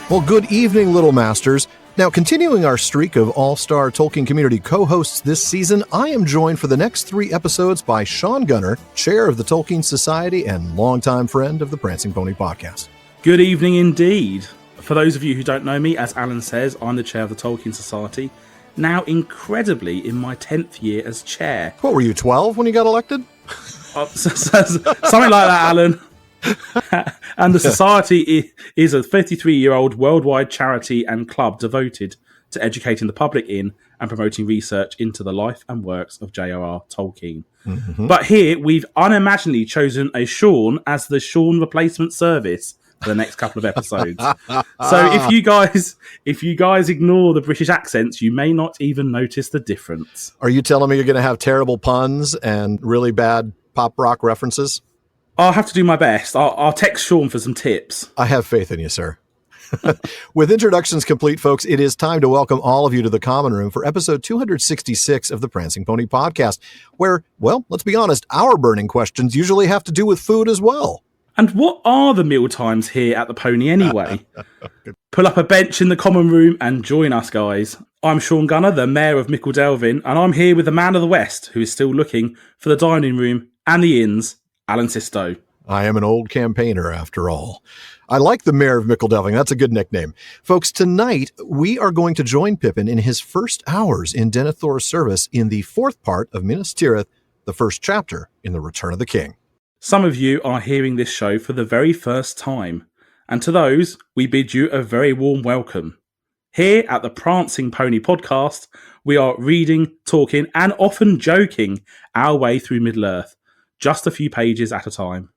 Well, good evening, Little Masters. Now, continuing our streak of all-star Tolkien community co-hosts this season, I am joined for the next 3 episodes by Shaun Gunner, chair of the Tolkien Society and longtime friend of the Prancing Pony podcast. Good evening indeed. For those of you who don't know me, as Alan says, I'm the chair of the Tolkien Society, now incredibly in my 10th year as chair. What, were you 12 when you got elected? Something like that, Alan. And the Society is a 33-year-old worldwide charity and club devoted to educating the public in and promoting research into the life and works of J.R.R. Tolkien. Mm-hmm. But here, we've unimaginably chosen a Shaun as the Shaun replacement service for the next couple of episodes. So if you guys ignore the British accents, you may not even notice the difference. Are you telling me you're going to have terrible puns and really bad pop rock references? I'll have to do my best. I'll text Shaun for some tips. I have faith in you, sir. With introductions complete, folks, it is time to welcome all of you to the Common Room for episode 266 of the Prancing Pony podcast, where, well, let's be honest, our burning questions usually have to do with food as well. And what are the meal times here at the Pony anyway? Pull up a bench in the Common Room and join us, guys. I'm Shaun Gunner, the Mayor of Mickledelvin, and I'm here with the man of the West, who is still looking for the dining room and the inns, Alan Sisto. I am an old campaigner, after all. I like the Mayor of Mickledelvin. That's a good nickname. Folks, tonight we are going to join Pippin in his first hours in Denethor's service in the 4th part of Minas Tirith, the first chapter in The Return of the King. Some of you are hearing this show for the very first time, and to those, we bid you a very warm welcome. Here at the Prancing Pony podcast, we are reading, talking, and often joking our way through Middle-earth, just a few pages at a time.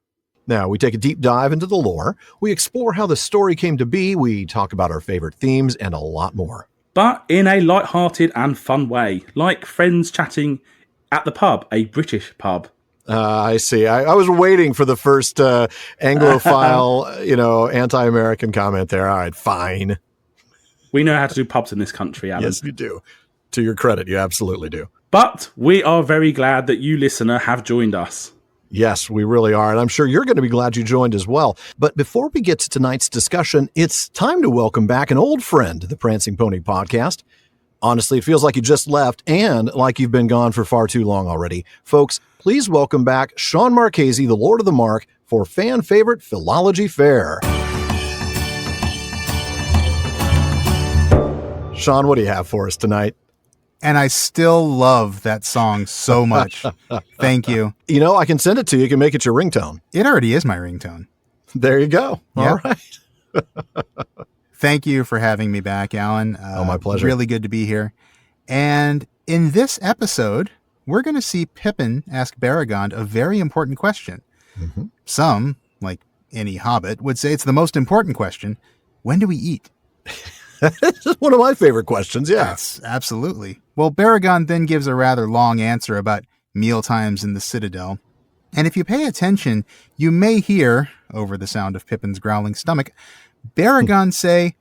Now, we take a deep dive into the lore, we explore how the story came to be, we talk about our favorite themes, and a lot more. But in a light-hearted and fun way, like friends chatting at the pub, a British pub. I see. I was waiting for the first Anglophile, anti-American comment there. All right, fine. We know how to do pubs in this country, Alan. Yes, you do. To your credit, you absolutely do. But we are very glad that you, listener, have joined us. Yes, we really are. And I'm sure you're going to be glad you joined as well. But before we get to tonight's discussion, it's time to welcome back an old friend to the Prancing Pony podcast. Honestly, it feels like you just left and like you've been gone for far too long already. Folks, please welcome back Shaun Marchese, the Lord of the Mark, for fan favorite Philology Faire. Shaun, what do you have for us tonight? And I still love that song so much. Thank you. I can send it to you. You can make it your ringtone. It already is my ringtone. There you go. Yep. All right. Thank you for having me back, Alan. My pleasure. Really good to be here. And in this episode, we're going to see Pippin ask Beregond a very important question. Mm-hmm. Some, like any hobbit, would say it's the most important question. When do we eat? This is one of my favorite questions, yeah. Yes, absolutely. Well, Beregond then gives a rather long answer about meal times in the Citadel. And if you pay attention, you may hear, over the sound of Pippin's growling stomach, Beregond say,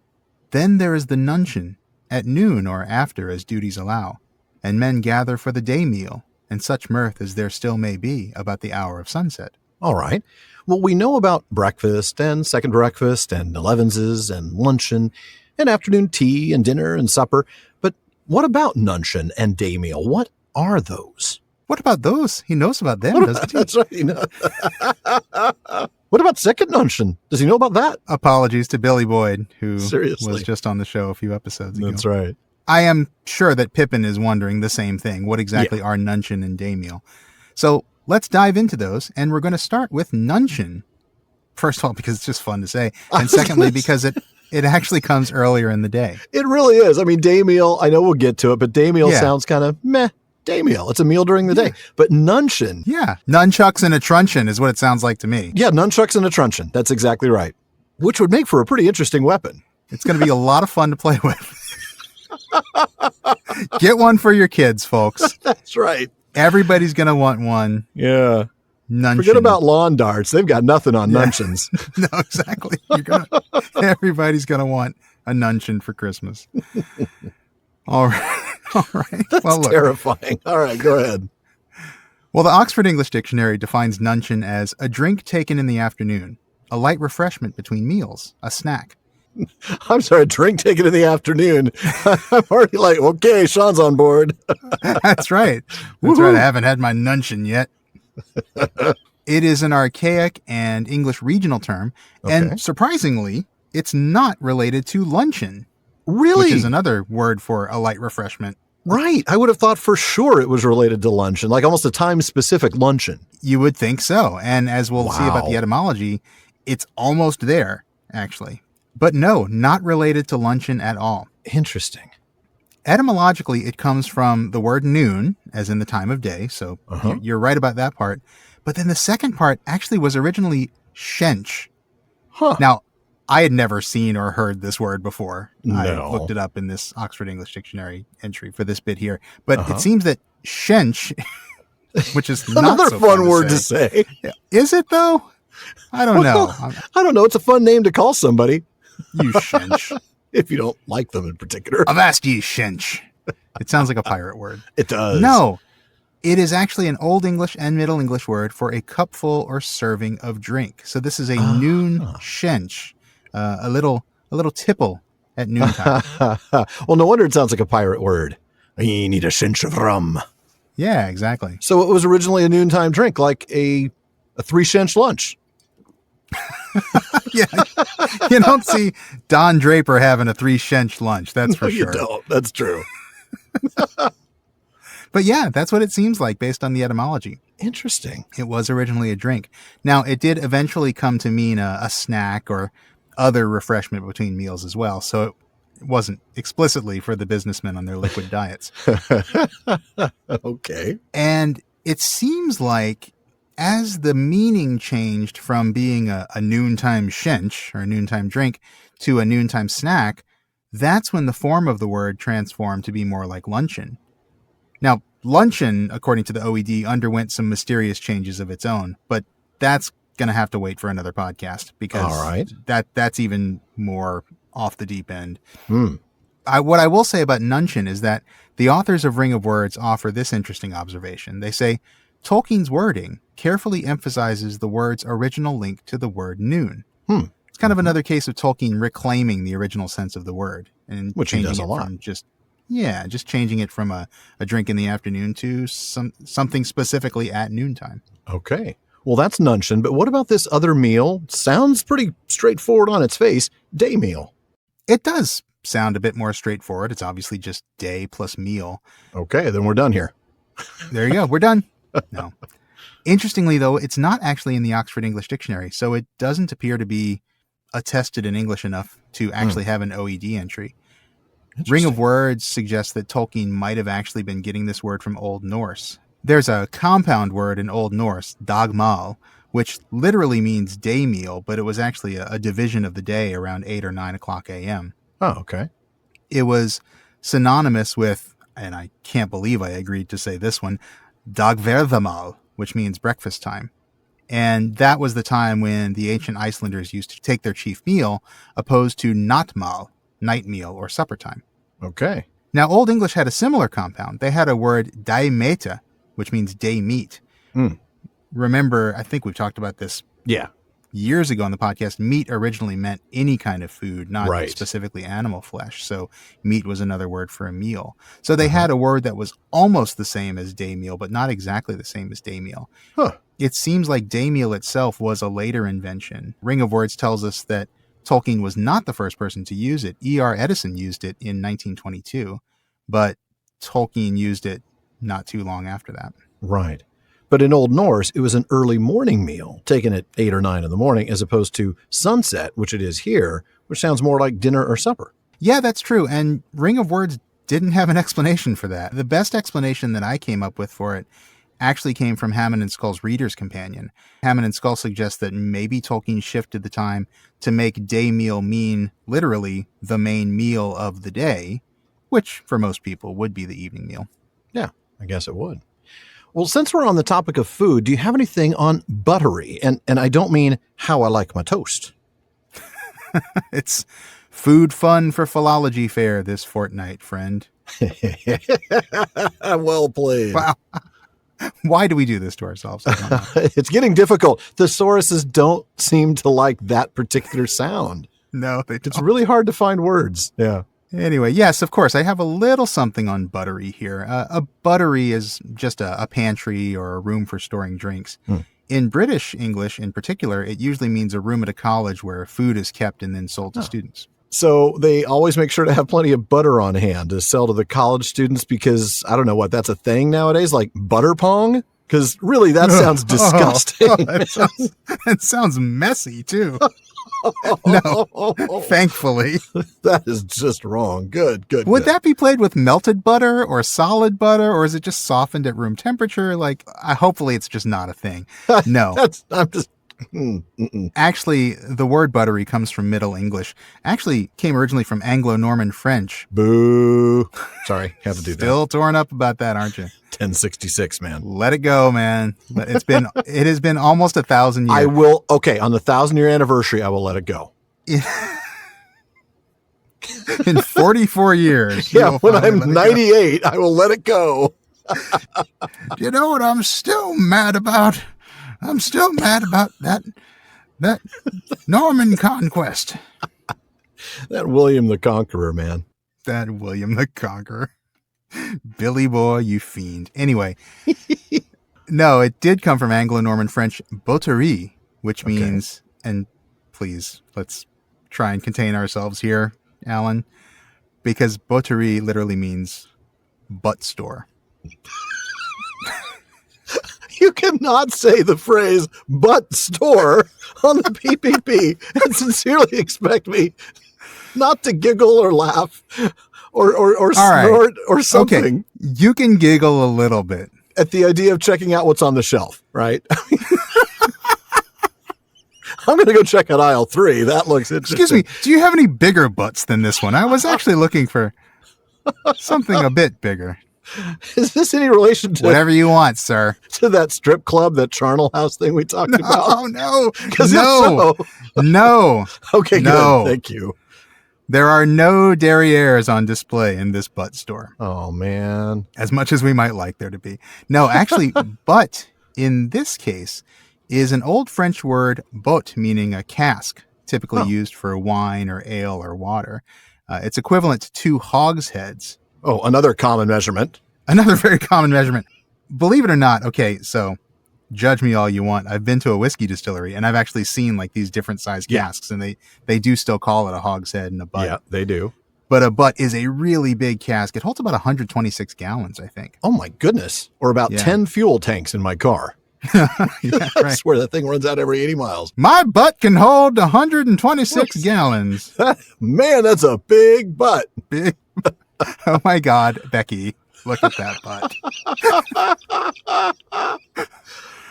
"Then there is the nuncheon, at noon or after as duties allow, and men gather for the day meal, and such mirth as there still may be about the hour of sunset." All right. Well, we know about breakfast and second breakfast and elevenses and luncheon and afternoon tea and dinner and supper. But what about nuncheon and day meal? What are those? What about those? He knows about them, doesn't he? That's right. What about second nuncheon? Does he know about that? Apologies to Billy Boyd, who Seriously. was just on the show a few episodes ago. That's right. I am sure that Pippin is wondering the same thing. What exactly are nuncheon and day meal? So let's dive into those, and we're going to start with nuncheon. First of all, because it's just fun to say, and secondly, because it actually comes earlier in the day. It really is. I mean, day meal, I know we'll get to it, but day meal sounds kind of meh. Day meal. It's a meal during the day. But nuncheon. Yeah. Nunchucks and a truncheon is what it sounds like to me. Yeah, nunchucks and a truncheon. That's exactly right. Which would make for a pretty interesting weapon. It's going to be a lot of fun to play with. Get one for your kids, folks. That's right. Everybody's going to want one. Yeah. Nuncheon. Forget about lawn darts. They've got nothing on nuncheons. No, exactly. Everybody's going to want a nuncheon for Christmas. All right. All right. That's terrifying. All right, go ahead. Well, the Oxford English Dictionary defines nuncheon as a drink taken in the afternoon, a light refreshment between meals, a snack. I'm sorry, a drink taken in the afternoon. I'm already like, okay, Shaun's on board. That's right. That's right. I haven't had my nuncheon yet. It is an archaic and English regional term. Okay. And surprisingly, it's not related to luncheon. Really? Which is another word for a light refreshment. Right. I would have thought for sure it was related to luncheon, like almost a time-specific luncheon. You would think so. And as we'll see about the etymology, it's almost there, actually. But no, not related to luncheon at all. Interesting. Etymologically, it comes from the word noon, as in the time of day. So you're right about that part. But then the second part actually was originally shench. Huh. Now, I had never seen or heard this word before. No. I looked it up in this Oxford English Dictionary entry for this bit here. But it seems that shench, which is not another so fun word to say. Is it, though? I don't know. I don't know. It's a fun name to call somebody. You shench. If you don't like them in particular. Avast ye shench. It sounds like a pirate word. It does. No. It is actually an Old English and Middle English word for a cupful or serving of drink. So this is a noon shench. A little tipple at noontime. Well, no wonder it sounds like a pirate word. You need a cinch of rum. Yeah, exactly. So it was originally a noontime drink, like a 3-cent lunch. Yeah, you don't see Don Draper having a 3-cent lunch. That's for sure. You don't. That's true. But yeah, that's what it seems like based on the etymology. Interesting. It was originally a drink. Now, it did eventually come to mean a snack or other refreshment between meals as well. So it wasn't explicitly for the businessmen on their liquid diets. Okay. And it seems like as the meaning changed from being a noontime shench or a noontime drink to a noontime snack, that's when the form of the word transformed to be more like luncheon. Now, luncheon, according to the OED, underwent some mysterious changes of its own, but that's going to have to wait for another podcast because that's even more off the deep end. What I will say about nuncheon is that the authors of Ring of Words offer this interesting observation. They say, Tolkien's wording carefully emphasizes the word's original link to the word noon. It's kind of another case of Tolkien reclaiming the original sense of the word and which he does a lot. From just changing it from a drink in the afternoon to something specifically at noontime. Okay. Well, that's nuncheon, but what about this other meal? Sounds pretty straightforward on its face. Day meal. It does sound a bit more straightforward. It's obviously just day plus meal. Okay, then we're done here. There you go. We're done. No. Interestingly, though, it's not actually in the Oxford English Dictionary, so it doesn't appear to be attested in English enough to actually have an OED entry. Ring of Words suggests that Tolkien might have actually been getting this word from Old Norse. There's a compound word in Old Norse, dagmal, which literally means day meal, but it was actually a division of the day around 8 or 9 o'clock a.m. Oh, okay. It was synonymous with, and I can't believe I agreed to say this one, dagverðamal, which means breakfast time. And that was the time when the ancient Icelanders used to take their chief meal, opposed to nattmal, night meal or supper time. Okay. Now, Old English had a similar compound. They had a word daimeta, which means day meat. Remember, I think we've talked about this years ago on the podcast. Meat originally meant any kind of food, not specifically animal flesh. So meat was another word for a meal. So they had a word that was almost the same as day meal, but not exactly the same as day meal. It seems like day meal itself was a later invention. Ring of Words tells us that Tolkien was not the first person to use it. E.R. Edison used it in 1922, but Tolkien used it not too long after that. Right. But in Old Norse, it was an early morning meal taken at 8 or 9 in the morning, as opposed to sunset, which it is here, which sounds more like dinner or supper. Yeah, that's true. And Ring of Words didn't have an explanation for that. The best explanation that I came up with for it actually came from Hammond and Skull's Reader's Companion. Hammond and Skull suggests that maybe Tolkien shifted the time to make day meal mean literally the main meal of the day, which for most people would be the evening meal. Yeah, I guess it would. Well, since we're on the topic of food, do you have anything on buttery? And I don't mean how I like my toast. It's food fun for Philology Faire this fortnight, friend. Well played. Wow. Why do we do this to ourselves? I don't know. It's getting difficult. Thesauruses don't seem to like that particular sound. No, they don't. It's really hard to find words. Yeah. Anyway, yes, of course, I have a little something on buttery here. A buttery is just a pantry or a room for storing drinks. In British English, in particular, it usually means a room at a college where food is kept and then sold to students. So they always make sure to have plenty of butter on hand to sell to the college students because, I don't know what, that's a thing nowadays, like butter pong? Because really, that sounds disgusting. That sounds messy, too. No, thankfully. That is just wrong. Good. Would that be played with melted butter or solid butter, or is it just softened at room temperature? Like, hopefully it's just not a thing. No. Actually, the word buttery comes from Middle English. Actually, came originally from Anglo-Norman French. Boo. Sorry, had to do that. Still torn up about that, aren't you? 1066, man. Let it go, man. It has been almost 1,000 years. I will. Okay, on the 1,000-year anniversary, I will let it go. In 44 years. Yeah, when I'm 98, I will let it go. You know what I'm still mad about? I'm still mad about that Norman conquest. That William the Conqueror, man. That William the Conqueror. Billy boy, you fiend. Anyway, no, it did come from Anglo-Norman French botterie, which means, and please, let's try and contain ourselves here, Alan, because botterie literally means butt store. You cannot say the phrase butt store on the PPP and sincerely expect me not to giggle or laugh or snort or something. Okay. You can giggle a little bit at the idea of checking out what's on the shelf, right? I'm going to go check out aisle 3. That looks interesting. Excuse me, do you have any bigger butts than this one? I was actually looking for something a bit bigger. Is this any relation to whatever you want, sir? To that strip club, that charnel house thing we talked about? Oh no! Okay, good. Thank you. There are no derrieres on display in this butt store. Oh man! As much as we might like there to be. No, actually, butt in this case is an old French word "bot," meaning a cask, typically used for wine or ale or water. It's equivalent to 2 hogsheads. Oh, another common measurement. Another very common measurement. Believe it or not, okay, so judge me all you want. I've been to a whiskey distillery, and I've actually seen like these different size casks, and they do still call it a hogshead and a butt. Yeah, they do. But a butt is a really big cask. It holds about 126 gallons, I think. Oh my goodness. Or about 10 fuel tanks in my car. Yeah, right. I swear that thing runs out every 80 miles. My butt can hold 126 gallons. Man, that's a big butt. Big. Oh my God, Becky, look at that butt.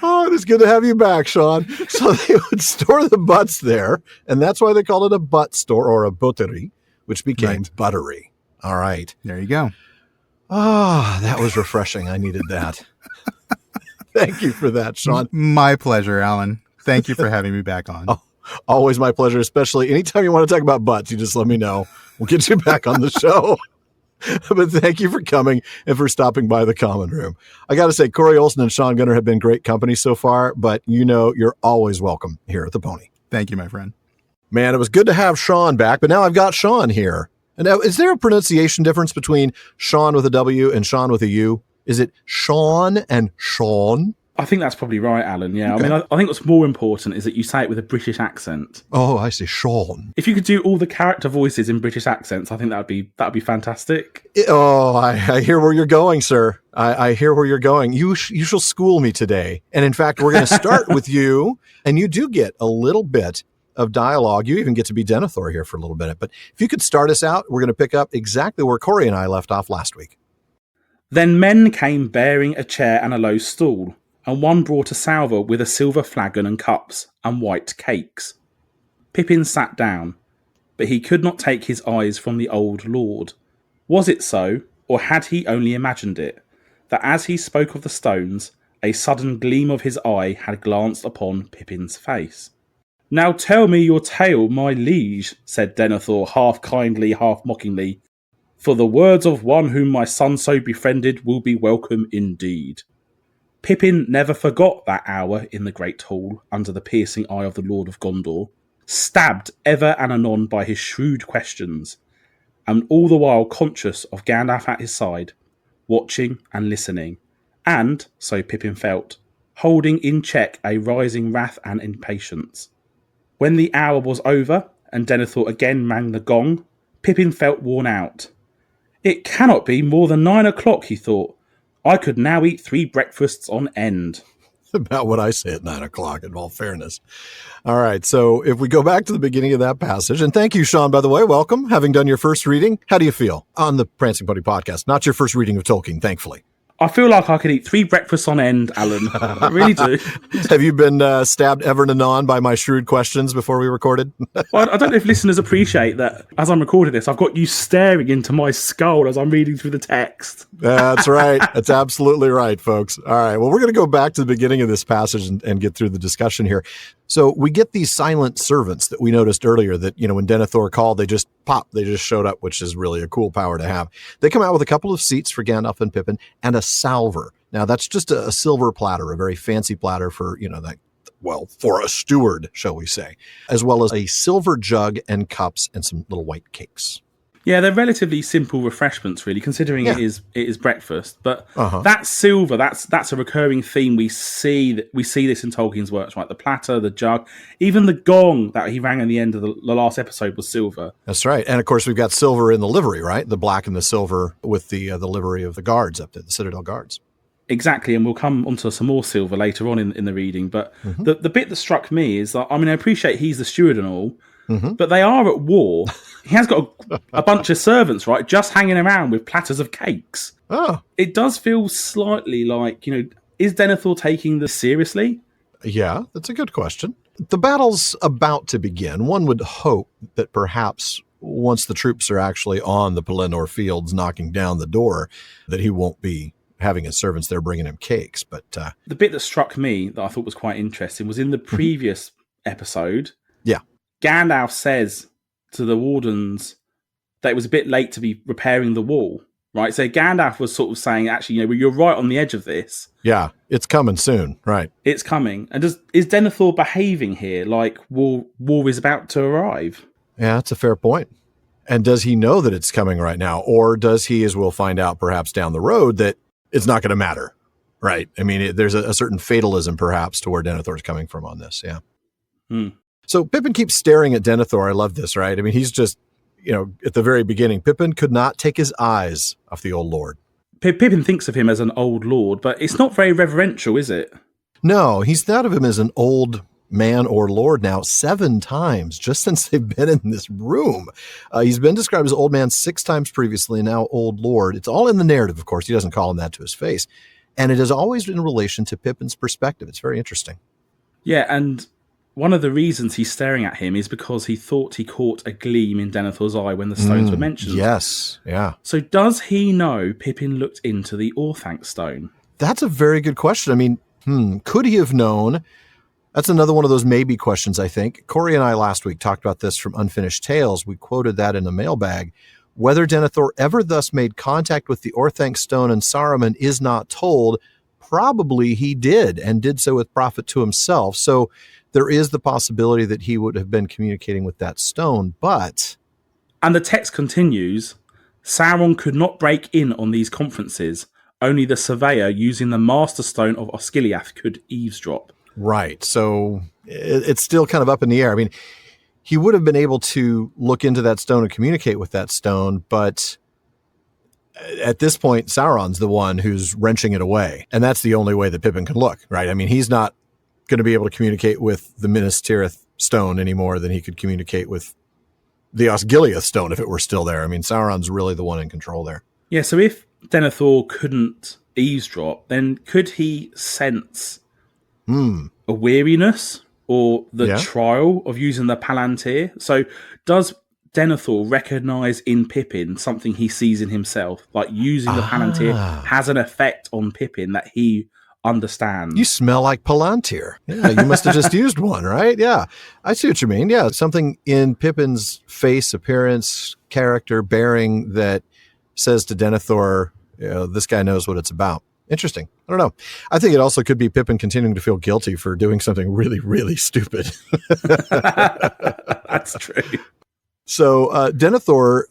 Oh, it is good to have you back, Shaun. So they would store the butts there, and that's why they called it a butt store or a botterie, which became buttery. All right. There you go. Ah, that was refreshing. I needed that. Thank you for that, Shaun. My pleasure, Alan. Thank you for having me back on. Oh, always my pleasure, especially anytime you want to talk about butts, you just let me know. We'll get you back on the show. But thank you for coming and for stopping by the common room. I got to say, Corey Olsen and Shaun Gunner have been great company so far, but you know you're always welcome here at the Pony. Thank you, my friend. Man, it was good to have Shaun back, but now I've got Shaun here. And now, is there a pronunciation difference between Shaun with a W and Shaun with a U? Is it Shaun and Shaun? I think that's probably right, Alan. Yeah, okay. I mean, I think what's more important is that you say it with a British accent. Oh, I see, Shaun. If you could do all the character voices in British accents, I think that'd be fantastic. I hear where you're going, sir. I hear where you're going. You shall school me today. And in fact, we're going to start with you, and you do get a little bit of dialogue. You even get to be Denethor here for a little bit. But if you could start us out, we're going to pick up exactly where Corey and I left off last week. Then men came bearing a chair and a low stool, and one brought a salver with a silver flagon and cups and white cakes. Pippin sat down, but he could not take his eyes from the old lord. Was it so, or had he only imagined it, that as he spoke of the stones, a sudden gleam of his eye had glanced upon Pippin's face? "Now tell me your tale, my liege," said Denethor, half kindly, half mockingly, "for the words of one whom my son so befriended will be welcome indeed." Pippin never forgot that hour in the great hall under the piercing eye of the Lord of Gondor. stabbed ever and anon by his shrewd questions, and all the while conscious of Gandalf at his side, watching and listening, and, so Pippin felt, holding in check a rising wrath and impatience. When the hour was over, and Denethor again rang the gong, Pippin felt worn out. It cannot be more than 9 o'clock, he thought. I could now eat 3 breakfasts on end. About what I say at 9 o'clock, in all fairness. All right, so if we go back to the beginning of that passage, and thank you, Shaun, by the way, welcome. Having done your first reading, how do you feel on the Prancing Pony podcast? Not your first reading of Tolkien, thankfully. I feel like I could eat 3 breakfasts on end, Alan. I really do. Have you been stabbed ever and anon by my shrewd questions before we recorded? Well, I don't know if listeners appreciate that as I'm recording this, I've got you staring into my skull as I'm reading through the text. That's right. That's absolutely right, folks. All right. Well, we're going to go back to the beginning of this passage and get through the discussion here. So we get these silent servants that we noticed earlier that, when Denethor called, they just showed up, which is really a cool power to have. They come out with a couple of seats for Gandalf and Pippin and a salver. Now, that's just a silver platter, a very fancy platter for, for a steward, shall we say, as well as a silver jug and cups and some little white cakes. Yeah, they're relatively simple refreshments, really, considering it is breakfast. But that silver, that's a recurring theme. We see this in Tolkien's works, right? The platter, the jug, even the gong that he rang at the end of the last episode was silver. That's right. And of course, we've got silver in the livery, right? The black and the silver with the livery of the guards up there, the Citadel guards. Exactly, and we'll come onto some more silver later on in the reading. But the bit that struck me is that, I appreciate he's the steward and all, but they are at war. He has got a bunch of servants, right, just hanging around with platters of cakes. Oh. It does feel slightly like, is Denethor taking this seriously? Yeah, that's a good question. The battle's about to begin. One would hope that perhaps once the troops are actually on the Pelennor fields knocking down the door, that he won't be having his servants there bringing him cakes. But the bit that struck me that I thought was quite interesting was in the previous episode. Yeah. Gandalf says to the wardens that it was a bit late to be repairing the wall, right? So Gandalf was sort of saying, actually, you're right on the edge of this. Yeah, it's coming soon, right? It's coming. And is Denethor behaving here like war is about to arrive? Yeah, that's a fair point. And does he know that it's coming right now? Or does he, as we'll find out perhaps down the road, that it's not going to matter, right? There's a certain fatalism perhaps to where Denethor's coming from on this, yeah. So Pippin keeps staring at Denethor. I love this, right? He's just, at the very beginning, Pippin could not take his eyes off the old lord. Pippin thinks of him as an old lord, but it's not very reverential, is it? No, he's thought of him as an old man or lord now 7 times, just since they've been in this room. He's been described as old man 6 times previously, and now old lord. It's all in the narrative, of course. He doesn't call him that to his face. And it is always in relation to Pippin's perspective. It's very interesting. Yeah, and one of the reasons he's staring at him is because he thought he caught a gleam in Denethor's eye when the stones were mentioned. Yes, yeah. So does he know Pippin looked into the Orthanc stone? That's a very good question. Could he have known? That's another one of those maybe questions, I think. Corey and I last week talked about this from Unfinished Tales. We quoted that in the mailbag. Whether Denethor ever thus made contact with the Orthanc stone and Saruman is not told. Probably he did, and did so with profit to himself. So there is the possibility that he would have been communicating with that stone, but... And the text continues, Sauron could not break in on these conferences. Only the surveyor using the Master Stone of Osgiliath could eavesdrop. Right, so it's still kind of up in the air. He would have been able to look into that stone and communicate with that stone, but at this point, Sauron's the one who's wrenching it away. And that's the only way that Pippin can look, right? He's not going to be able to communicate with the Minas Tirith stone any more than he could communicate with the Osgiliath stone if it were still there. Sauron's really the one in control there. Yeah, so if Denethor couldn't eavesdrop, then could he sense a weariness or the trial of using the Palantir? So does Denethor recognise in Pippin something he sees in himself? Like using the Palantir has an effect on Pippin that he understands. You smell like Palantir. Yeah, you must have just used one, right? Yeah, I see what you mean. Yeah, something in Pippin's face, appearance, character, bearing that says to Denethor, this guy knows what it's about. Interesting. I don't know. I think it also could be Pippin continuing to feel guilty for doing something really, really stupid. That's true. So Denethor,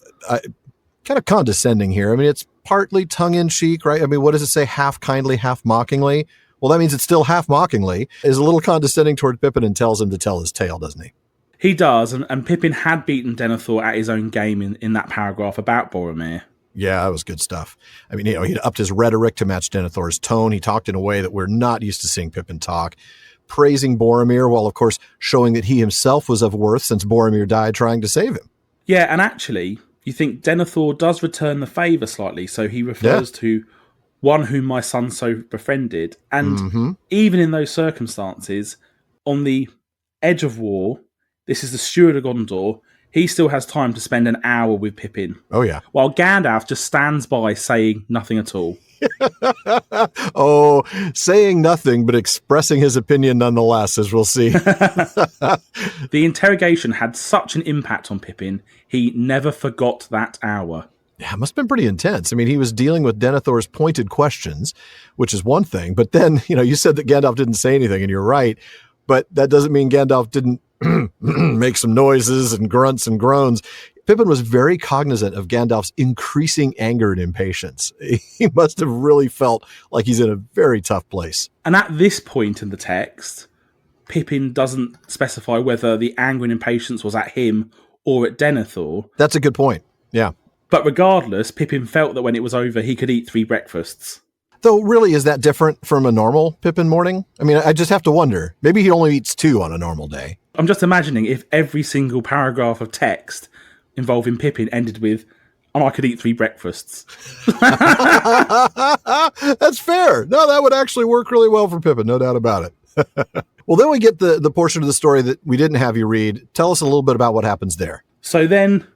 kind of condescending here. I mean, it's partly tongue-in-cheek, right? I mean, what does it say? Half kindly, half mockingly? Well, that means it's still half mockingly. Is a little condescending toward Pippin and tells him to tell his tale, doesn't he? He does, and Pippin had beaten Denethor at his own game in that paragraph about Boromir. Yeah, that was good stuff. I mean, he'd upped his rhetoric to match Denethor's tone. He talked in a way that we're not used to seeing Pippin talk, praising Boromir while, of course, showing that he himself was of worth since Boromir died trying to save him. Yeah, and actually, you think Denethor does return the favour slightly, so he refers to one whom my son so befriended. And even in those circumstances, on the edge of war, this is the Steward of Gondor, he still has time to spend an hour with Pippin. Oh, yeah. While Gandalf just stands by saying nothing at all. Oh, saying nothing, but expressing his opinion nonetheless, as we'll see. The interrogation had such an impact on Pippin, he never forgot that hour. Yeah, it must have been pretty intense. I mean, he was dealing with Denethor's pointed questions, which is one thing. But then, you said that Gandalf didn't say anything, and you're right. But that doesn't mean Gandalf didn't make some noises and grunts and groans. Pippin was very cognizant of Gandalf's increasing anger and impatience. He must have really felt like he's in a very tough place. And at this point in the text, Pippin doesn't specify whether the anger and impatience was at him or at Denethor. That's a good point. Yeah. But regardless, Pippin felt that when it was over, he could eat 3 breakfasts. Though, really, is that different from a normal Pippin morning? I mean, I just have to wonder. Maybe he only eats 2 on a normal day. I'm just imagining if every single paragraph of text involving Pippin ended with, and I could eat 3 breakfasts. That's fair. No, that would actually work really well for Pippin, no doubt about it. Well, then we get the portion of the story that we didn't have you read. Tell us a little bit about what happens there. So then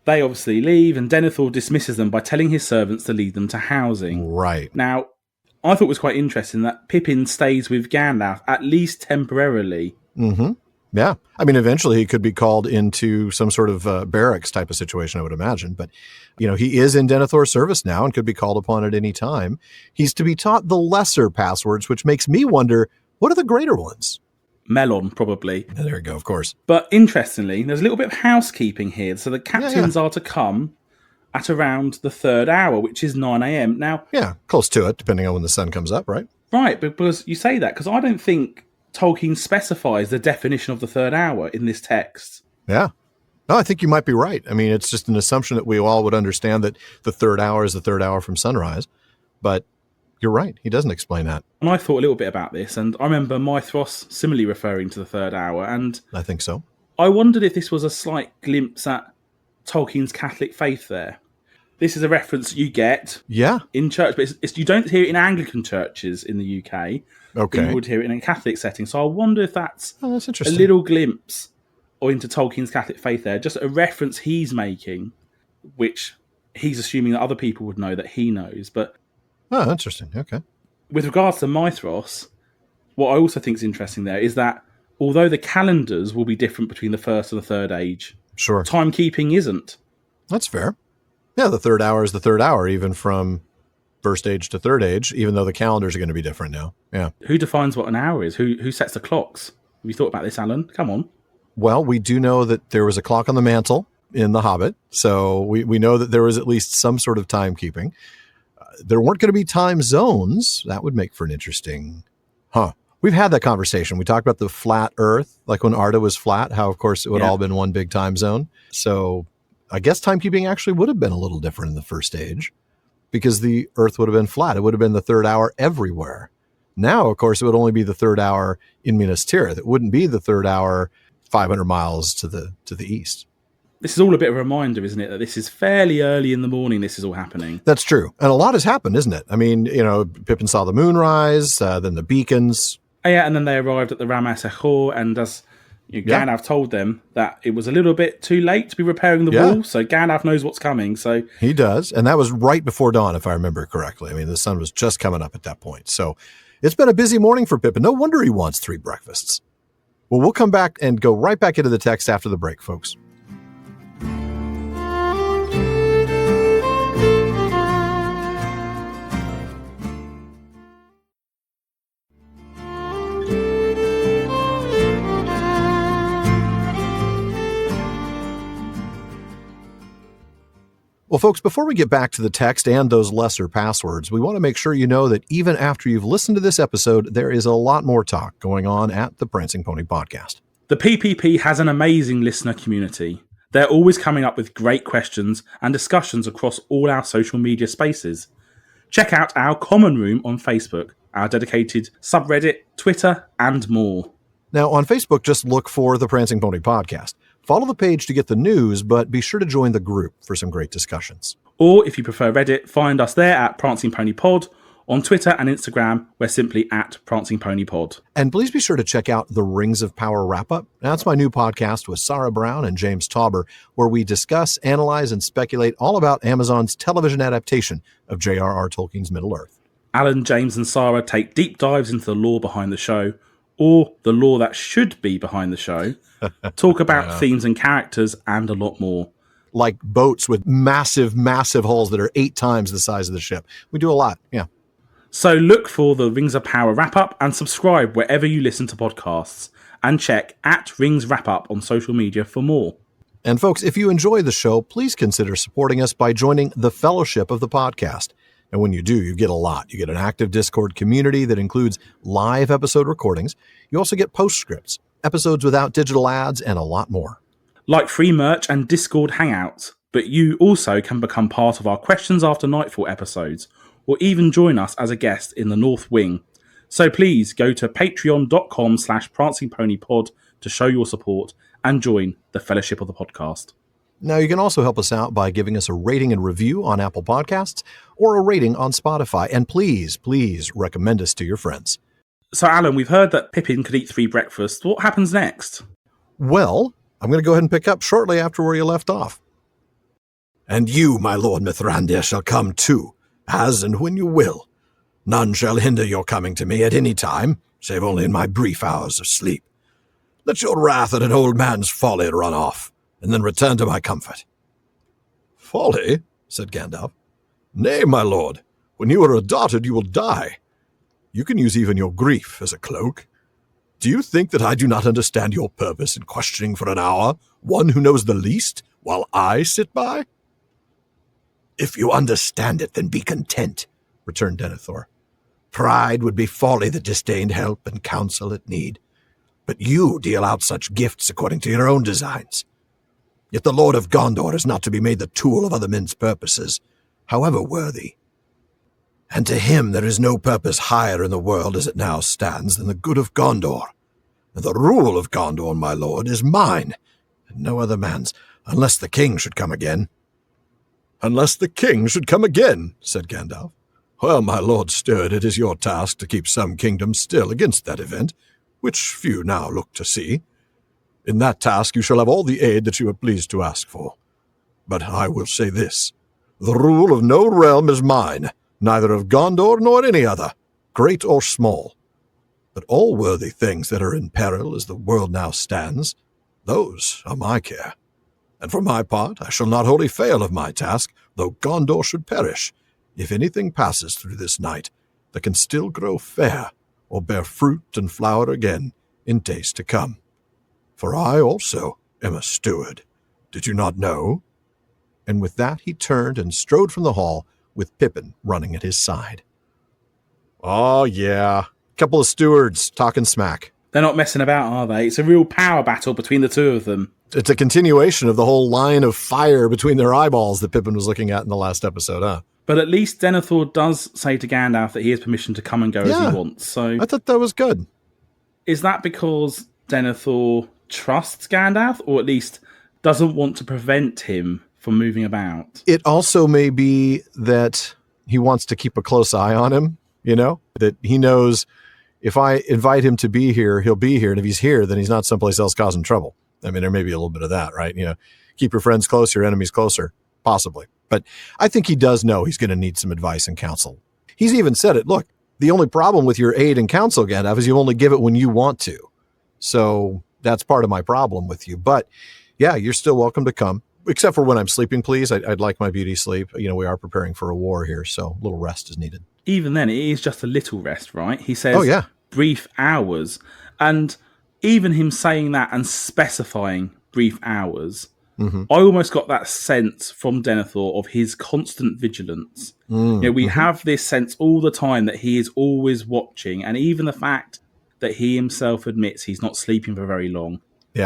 they obviously leave, and Denethor dismisses them by telling his servants to lead them to housing. Right. Now, I thought it was quite interesting that Pippin stays with Gandalf, at least temporarily. Mm-hmm. Yeah. I mean, eventually he could be called into some sort of barracks type of situation, I would imagine. But, he is in Denethor's service now and could be called upon at any time. He's to be taught the lesser passwords, which makes me wonder, what are the greater ones? Melon, probably. Yeah, there you go, of course. But interestingly, there's a little bit of housekeeping here. So the captains are to come at around the 3rd hour, which is 9 a.m. Now, yeah, close to it, depending on when the sun comes up, right? Right, because you say that, because I don't think Tolkien specifies the definition of the 3rd hour in this text. Yeah. No, I think you might be right. I mean, it's just an assumption that we all would understand that the 3rd hour is the 3rd hour from sunrise. But you're right. He doesn't explain that. And I thought a little bit about this, and I remember Mythros similarly referring to the 3rd hour, and I think so. I wondered if this was a slight glimpse at Tolkien's Catholic faith there. This is a reference you get in church, but you don't hear it in Anglican churches in the UK. Okay. You would hear it in a Catholic setting. So I wonder if that's a interesting. little glimpse into Tolkien's Catholic faith there. Just a reference he's making, which he's assuming that other people would know that he knows. But oh, interesting. Okay. With regards to Mythros, what I also think is interesting there is that although the calendars will be different between the 1st and the 3rd age, sure, timekeeping isn't. That's fair. Yeah, the 3rd hour is the 3rd hour, even from 1st age to 3rd age, even though the calendars are going to be different now. Yeah. Who defines what an hour is? Who sets the clocks? Have you thought about this, Alan? Come on. Well, we do know that there was a clock on the mantle in The Hobbit, so we know that there was at least some sort of timekeeping. There weren't going to be time zones. That would make for an interesting... We've had that conversation. We talked about the flat Earth, like when Arda was flat, how, of course, it would all been one big time zone. So I guess timekeeping actually would have been a little different in the 1st age because the Earth would have been flat. It would have been the 3rd hour everywhere. Now, of course, it would only be the 3rd hour in Minas Tirith. It wouldn't be the 3rd hour 500 miles to the east. This is all a bit of a reminder, isn't it, that this is fairly early in the morning this is all happening. That's true. And a lot has happened, isn't it? I mean, Pippin saw the moon rise, then the beacons. Oh, yeah, and then they arrived at the Ramas Echor, and as Gandalf told them that it was a little bit too late to be repairing the wall, so Gandalf knows what's coming. So he does, and that was right before dawn, if I remember correctly. I mean, the sun was just coming up at that point. So it's been a busy morning for Pippin. No wonder he wants 3 breakfasts. Well, we'll come back and go right back into the text after the break, folks. Well, folks, before we get back to the text and those lesser passwords, we want to make sure you know that even after you've listened to this episode, there is a lot more talk going on at the Prancing Pony Podcast. The PPP has an amazing listener community. They're always coming up with great questions and discussions across all our social media spaces. Check out our common room on Facebook, our dedicated subreddit, Twitter, and more. Now, on Facebook, just look for the Prancing Pony Podcast. Follow the page to get the news, but be sure to join the group for some great discussions. Or if you prefer Reddit, find us there at Prancing Pony Pod. On Twitter and Instagram, we're simply at Prancing Pony Pod. And please be sure to check out the Rings of Power Wrap-Up. That's my new podcast with Sarah Brown and James Tauber, where we discuss, analyze, and speculate all about Amazon's television adaptation of J.R.R. Tolkien's Middle-earth. Alan, James, and Sarah take deep dives into the lore behind the show, or the lore that should be behind the show, talk about themes and characters, and a lot more. Like boats with massive, massive hulls that are 8 times the size of the ship. We do a lot, yeah. So look for the Rings of Power Wrap-Up and subscribe wherever you listen to podcasts. And check at Rings Wrap-Up on social media for more. And folks, if you enjoy the show, please consider supporting us by joining the Fellowship of the Podcast. And when you do, you get a lot. You get an active Discord community that includes live episode recordings. You also get postscripts, episodes without digital ads, and a lot more. Like free merch and Discord hangouts, but you also can become part of our Questions After Nightfall episodes, or even join us as a guest in the North Wing. So please go to patreon.com/prancingponypod to show your support and join the Fellowship of the Podcast. Now, you can also help us out by giving us a rating and review on Apple Podcasts or a rating on Spotify. And please, please recommend us to your friends. So, Alan, we've heard that Pippin could eat 3 breakfasts. What happens next? Well, I'm going to go ahead and pick up shortly after where you left off. And you, my lord Mithrandir, shall come too, as and when you will. None shall hinder your coming to me at any time, save only in my brief hours of sleep. Let your wrath at an old man's folly run off, and then return to my comfort. Folly? Said Gandalf. Nay, my lord, when you are adopted, you will die. You can use even your grief as a cloak. Do you think that I do not understand your purpose in questioning for an hour one who knows the least, while I sit by? If you understand it, then be content, returned Denethor. Pride would be folly that disdained help and counsel at need. But you deal out such gifts according to your own designs. Yet the Lord of Gondor is not to be made the tool of other men's purposes, however worthy. And to him there is no purpose higher in the world as it now stands than the good of Gondor. And the rule of Gondor, my lord, is mine, and no other man's, unless the king should come again. Unless the king should come again, said Gandalf. Well, my lord Steward, it is your task to keep some kingdoms still against that event, which few now look to see. In that task you shall have all the aid that you are pleased to ask for. But I will say this, the rule of no realm is mine, neither of Gondor nor any other, great or small. But all worthy things that are in peril as the world now stands, those are my care. And for my part, I shall not wholly fail of my task, though Gondor should perish, if anything passes through this night that can still grow fair or bear fruit and flower again in days to come. For I also am a steward. Did you not know? And with that he turned and strode from the hall, with Pippin running at his side. Oh, yeah. Couple of stewards talking smack. They're not messing about, are they? It's a real power battle between the two of them. It's a continuation of the whole line of fire between their eyeballs that Pippin was looking at in the last episode, huh? But at least Denethor does say to Gandalf that he has permission to come and go as he wants. So I thought that was good. Is that because Denethor trusts Gandalf, or at least doesn't want to prevent him from moving about? It also may be that he wants to keep a close eye on him, you know? That he knows if I invite him to be here, he'll be here. And if he's here, then he's not someplace else causing trouble. I mean, there may be a little bit of that, right? You know, keep your friends close, your enemies closer, possibly. But I think he does know he's going to need some advice and counsel. He's even said it. Look, the only problem with your aid and counsel, Gandalf, is you only give it when you want to. So that's part of my problem with you. But yeah, you're still welcome to come, except for when I'm sleeping, please. I'd like my beauty sleep. You know, we are preparing for a war here, so a little rest is needed. Even then, it is just a little rest, right? He says brief hours. And even him saying that and specifying brief hours I almost got that sense from Denethor of his constant vigilance. We have this sense all the time that he is always watching, and even the fact that he himself admits he's not sleeping for very long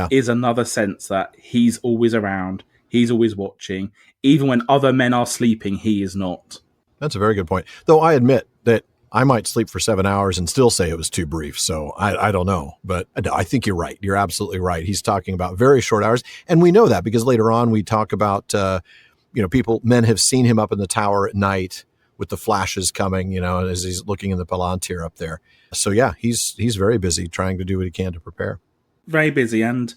is another sense that he's always around, he's always watching. Even when other men are sleeping, he is not. That's a very good point. Though I admit that I might sleep for 7 hours and still say it was too brief. So I don't know. But I think you're right. You're absolutely right. He's talking about very short hours. And we know that because later on we talk about, men have seen him up in the tower at night with the flashes coming, as he's looking in the Palantir up there. So yeah, he's very busy trying to do what he can to prepare. Very busy. And,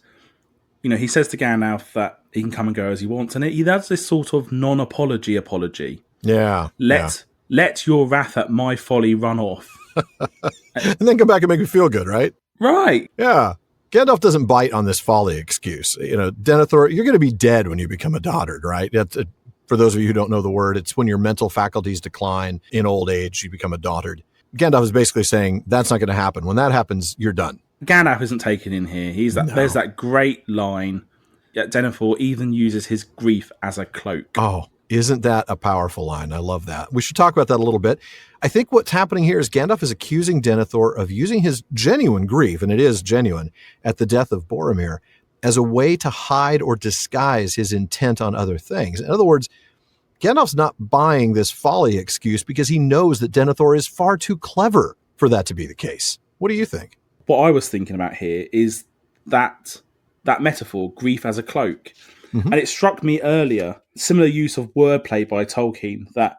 he says to Gandalf that he can come and go as he wants. And he does this sort of non-apology apology. Yeah. Let your wrath at my folly run off. And then come back and make me feel good, right? Right. Yeah. Gandalf doesn't bite on this folly excuse. Denethor, you're going to be dead when you become a dotard, right? For those of you who don't know the word, it's when your mental faculties decline in old age, you become a dotard. Gandalf is basically saying that's not going to happen. When that happens, you're done. Gandalf isn't taken in here. There's that great line. Denethor even uses his grief as a cloak. Oh, isn't that a powerful line? I love that. We should talk about that a little bit. I think what's happening here is Gandalf is accusing Denethor of using his genuine grief, and it is genuine, at the death of Boromir as a way to hide or disguise his intent on other things. In other words, Gandalf's not buying this folly excuse because he knows that Denethor is far too clever for that to be the case. What do you think? What I was thinking about here is that metaphor, grief as a cloak. And it struck me earlier, similar use of wordplay by Tolkien, that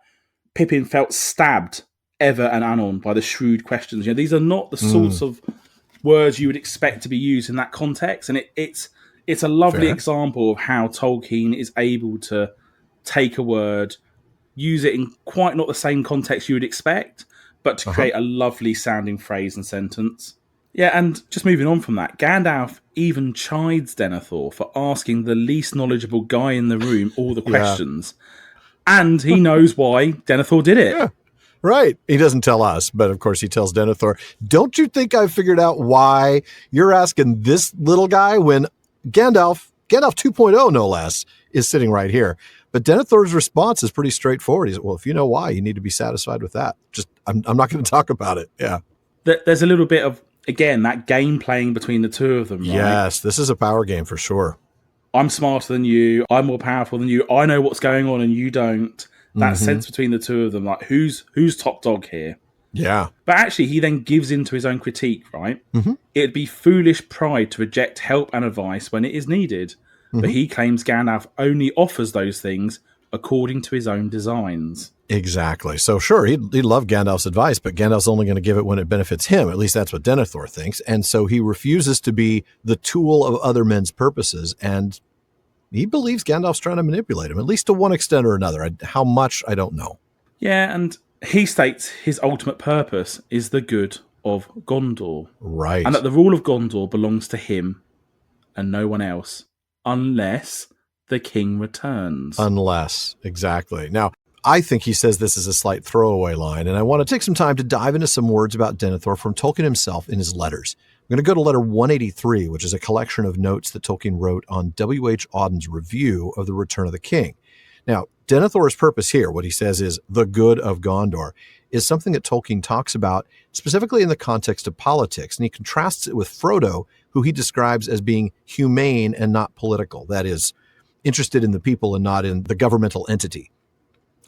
Pippin felt stabbed ever and anon by the shrewd questions. These are not the sorts of words you would expect to be used in that context. And it's a lovely example of how Tolkien is able to take a word, use it in quite not the same context you would expect, but to create a lovely sounding phrase and sentence. Yeah, and just moving on from that, Gandalf even chides Denethor for asking the least knowledgeable guy in the room all the questions. And he knows why Denethor did it. Yeah, right. He doesn't tell us, but of course he tells Denethor, don't you think I've figured out why you're asking this little guy when Gandalf 2.0 no less, is sitting right here. But Denethor's response is pretty straightforward. He's, well, if you know why, you need to be satisfied with that. Just, I'm not going to talk about it. Yeah. There's a little bit of, again, that game playing between the two of them, right? Yes, this is a power game for sure. I'm smarter than you. I'm more powerful than you. I know what's going on and you don't. That sense between the two of them, like who's top dog here? Yeah. But actually, he then gives in to his own critique, right? It'd be foolish pride to reject help and advice when it is needed. But he claims Gandalf only offers those things according to his own designs. Exactly. So sure, he'd love Gandalf's advice, but Gandalf's only going to give it when it benefits him. At least that's what Denethor thinks. And so he refuses to be the tool of other men's purposes. And he believes Gandalf's trying to manipulate him, at least to one extent or another. How much, I don't know. Yeah, and he states his ultimate purpose is the good of Gondor. Right. And that the rule of Gondor belongs to him and no one else, unless the king returns. Unless, exactly. Now, I think he says this is a slight throwaway line, and I want to take some time to dive into some words about Denethor from Tolkien himself in his letters. I'm going to go to letter 183, which is a collection of notes that Tolkien wrote on W.H. Auden's review of The Return of the King. Now, Denethor's purpose here, what he says is the good of Gondor, is something that Tolkien talks about specifically in the context of politics, and he contrasts it with Frodo, who he describes as being humane and not political, that is, interested in the people and not in the governmental entity.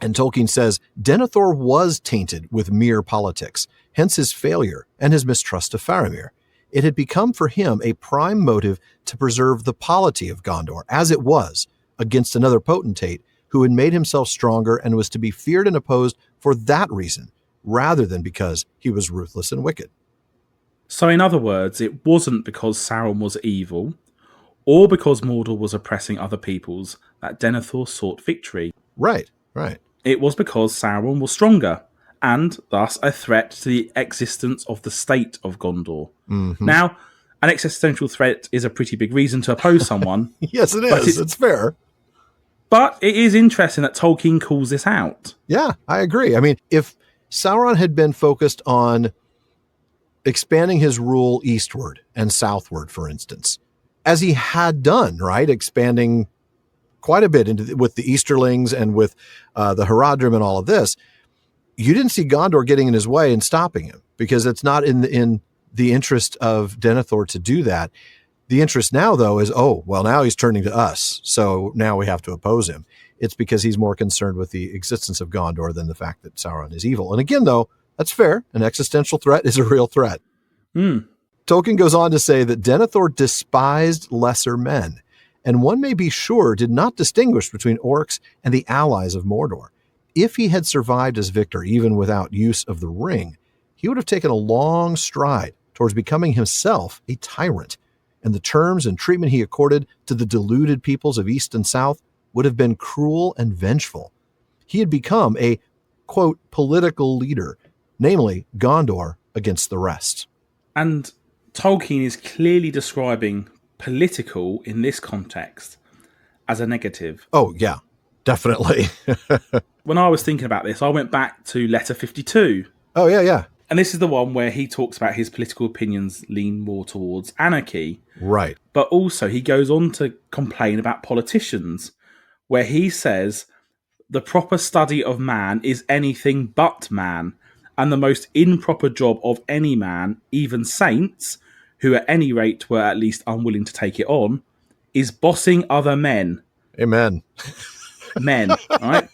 And Tolkien says Denethor was tainted with mere politics, hence his failure and his mistrust of Faramir. It had become for him a prime motive to preserve the polity of Gondor, as it was, against another potentate who had made himself stronger and was to be feared and opposed for that reason, rather than because he was ruthless and wicked. So in other words, it wasn't because Sauron was evil, or because Mordor was oppressing other peoples, that Denethor sought victory. Right, right. It was because Sauron was stronger, and thus a threat to the existence of the state of Gondor. Now, an existential threat is a pretty big reason to oppose someone. Yes, it is. It's fair. But it is interesting that Tolkien calls this out. Yeah, I agree. I mean, if Sauron had been focused on expanding his rule eastward and southward, for instance, as he had done, right? Expanding quite a bit with the Easterlings and with the Haradrim and all of this, you didn't see Gondor getting in his way and stopping him, because it's not in the interest of Denethor to do that. The interest now, though, is, now he's turning to us, so now we have to oppose him. It's because he's more concerned with the existence of Gondor than the fact that Sauron is evil. And again, though, that's fair. An existential threat is a real threat. Tolkien goes on to say that Denethor despised lesser men, and one may be sure did not distinguish between orcs and the allies of Mordor. If he had survived as victor, even without use of the ring, he would have taken a long stride towards becoming himself a tyrant, and the terms and treatment he accorded to the deluded peoples of East and South would have been cruel and vengeful. He had become a, quote, political leader, namely Gondor against the rest. And Tolkien is clearly describing political in this context as a negative. Oh, yeah, definitely. When I was thinking about this, I went back to letter 52. Oh, yeah. And this is the one where he talks about his political opinions lean more towards anarchy. Right. But also he goes on to complain about politicians, where he says, the proper study of man is anything but man, and the most improper job of any man, even saints, who at any rate were at least unwilling to take it on, is bossing other men. Amen. Men, right?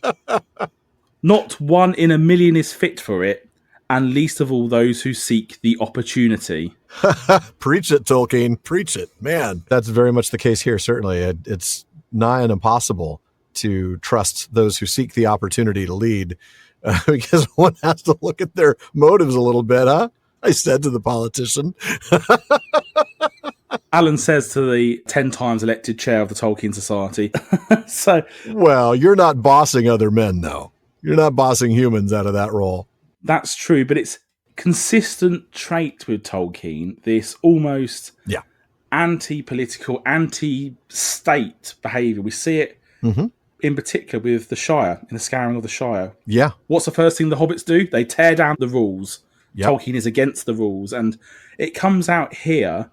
Not one in a million is fit for it, and least of all those who seek the opportunity. Preach it, Tolkien. Preach it. Man, that's very much the case here, certainly. It's nigh and impossible to trust those who seek the opportunity to lead, because one has to look at their motives a little bit, huh? I said to the politician. Alan says to the 10 times elected chair of the Tolkien Society. Well, you're not bossing other men, though. You're not bossing humans out of that role. That's true, but it's consistent trait with Tolkien, this almost anti-political, anti-state behaviour. We see it in particular with the Shire, in the Scouring of the Shire. Yeah. What's the first thing the hobbits do? They tear down the rules. Yep. Tolkien is against the rules. And it comes out here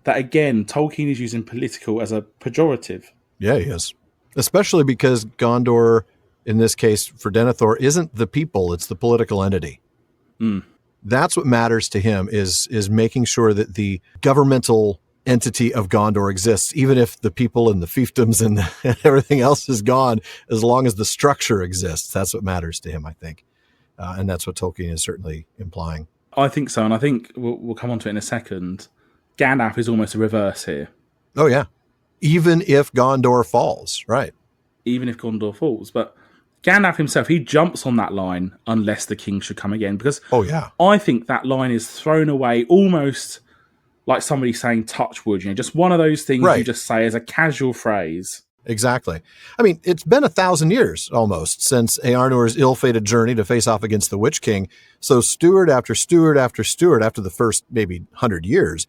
that, again, Tolkien is using political as a pejorative. Yeah, he is. Especially because Gondor, in this case for Denethor, isn't the people, it's the political entity. That's what matters to him, is making sure that the governmental entity of Gondor exists, even if the people and the fiefdoms and everything else is gone, as long as the structure exists. That's what matters to him, I think. And that's what Tolkien is certainly implying. I think so, and I think we'll come on to it in a second. Gandalf is almost a reverse here. Oh, yeah. Even if Gondor falls, right. Even if Gondor falls. But Gandalf himself, he jumps on that line, unless the king should come again. Because I think that line is thrown away almost like somebody saying touch wood. Just one of those things you just say as a casual phrase. Exactly. I mean, it's been 1,000 years almost since Eärnur's ill-fated journey to face off against the Witch King. So Steward after Steward after Steward, after the first maybe 100 years,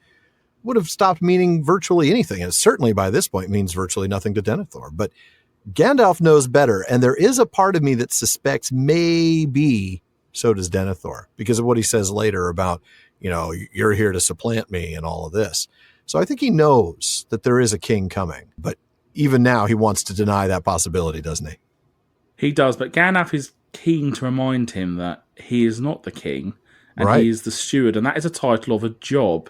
would have stopped meaning virtually anything. And certainly by this point means virtually nothing to Denethor. But Gandalf knows better. And there is a part of me that suspects maybe so does Denethor, because of what he says later about, you're here to supplant me and all of this. So I think he knows that there is a king coming. But even now, he wants to deny that possibility, doesn't he? He does, but Gandalf is keen to remind him that he is not the king, and he is the steward, and that is a title of a job.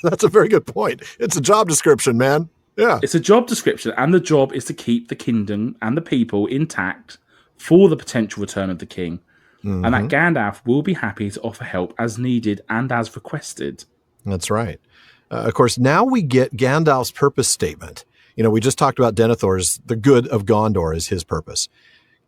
That's a very good point. It's a job description, man. Yeah. It's a job description, and the job is to keep the kingdom and the people intact for the potential return of the king, and that Gandalf will be happy to offer help as needed and as requested. That's right. Of course, now we get Gandalf's purpose statement. We just talked about Denethor's, the good of Gondor is his purpose.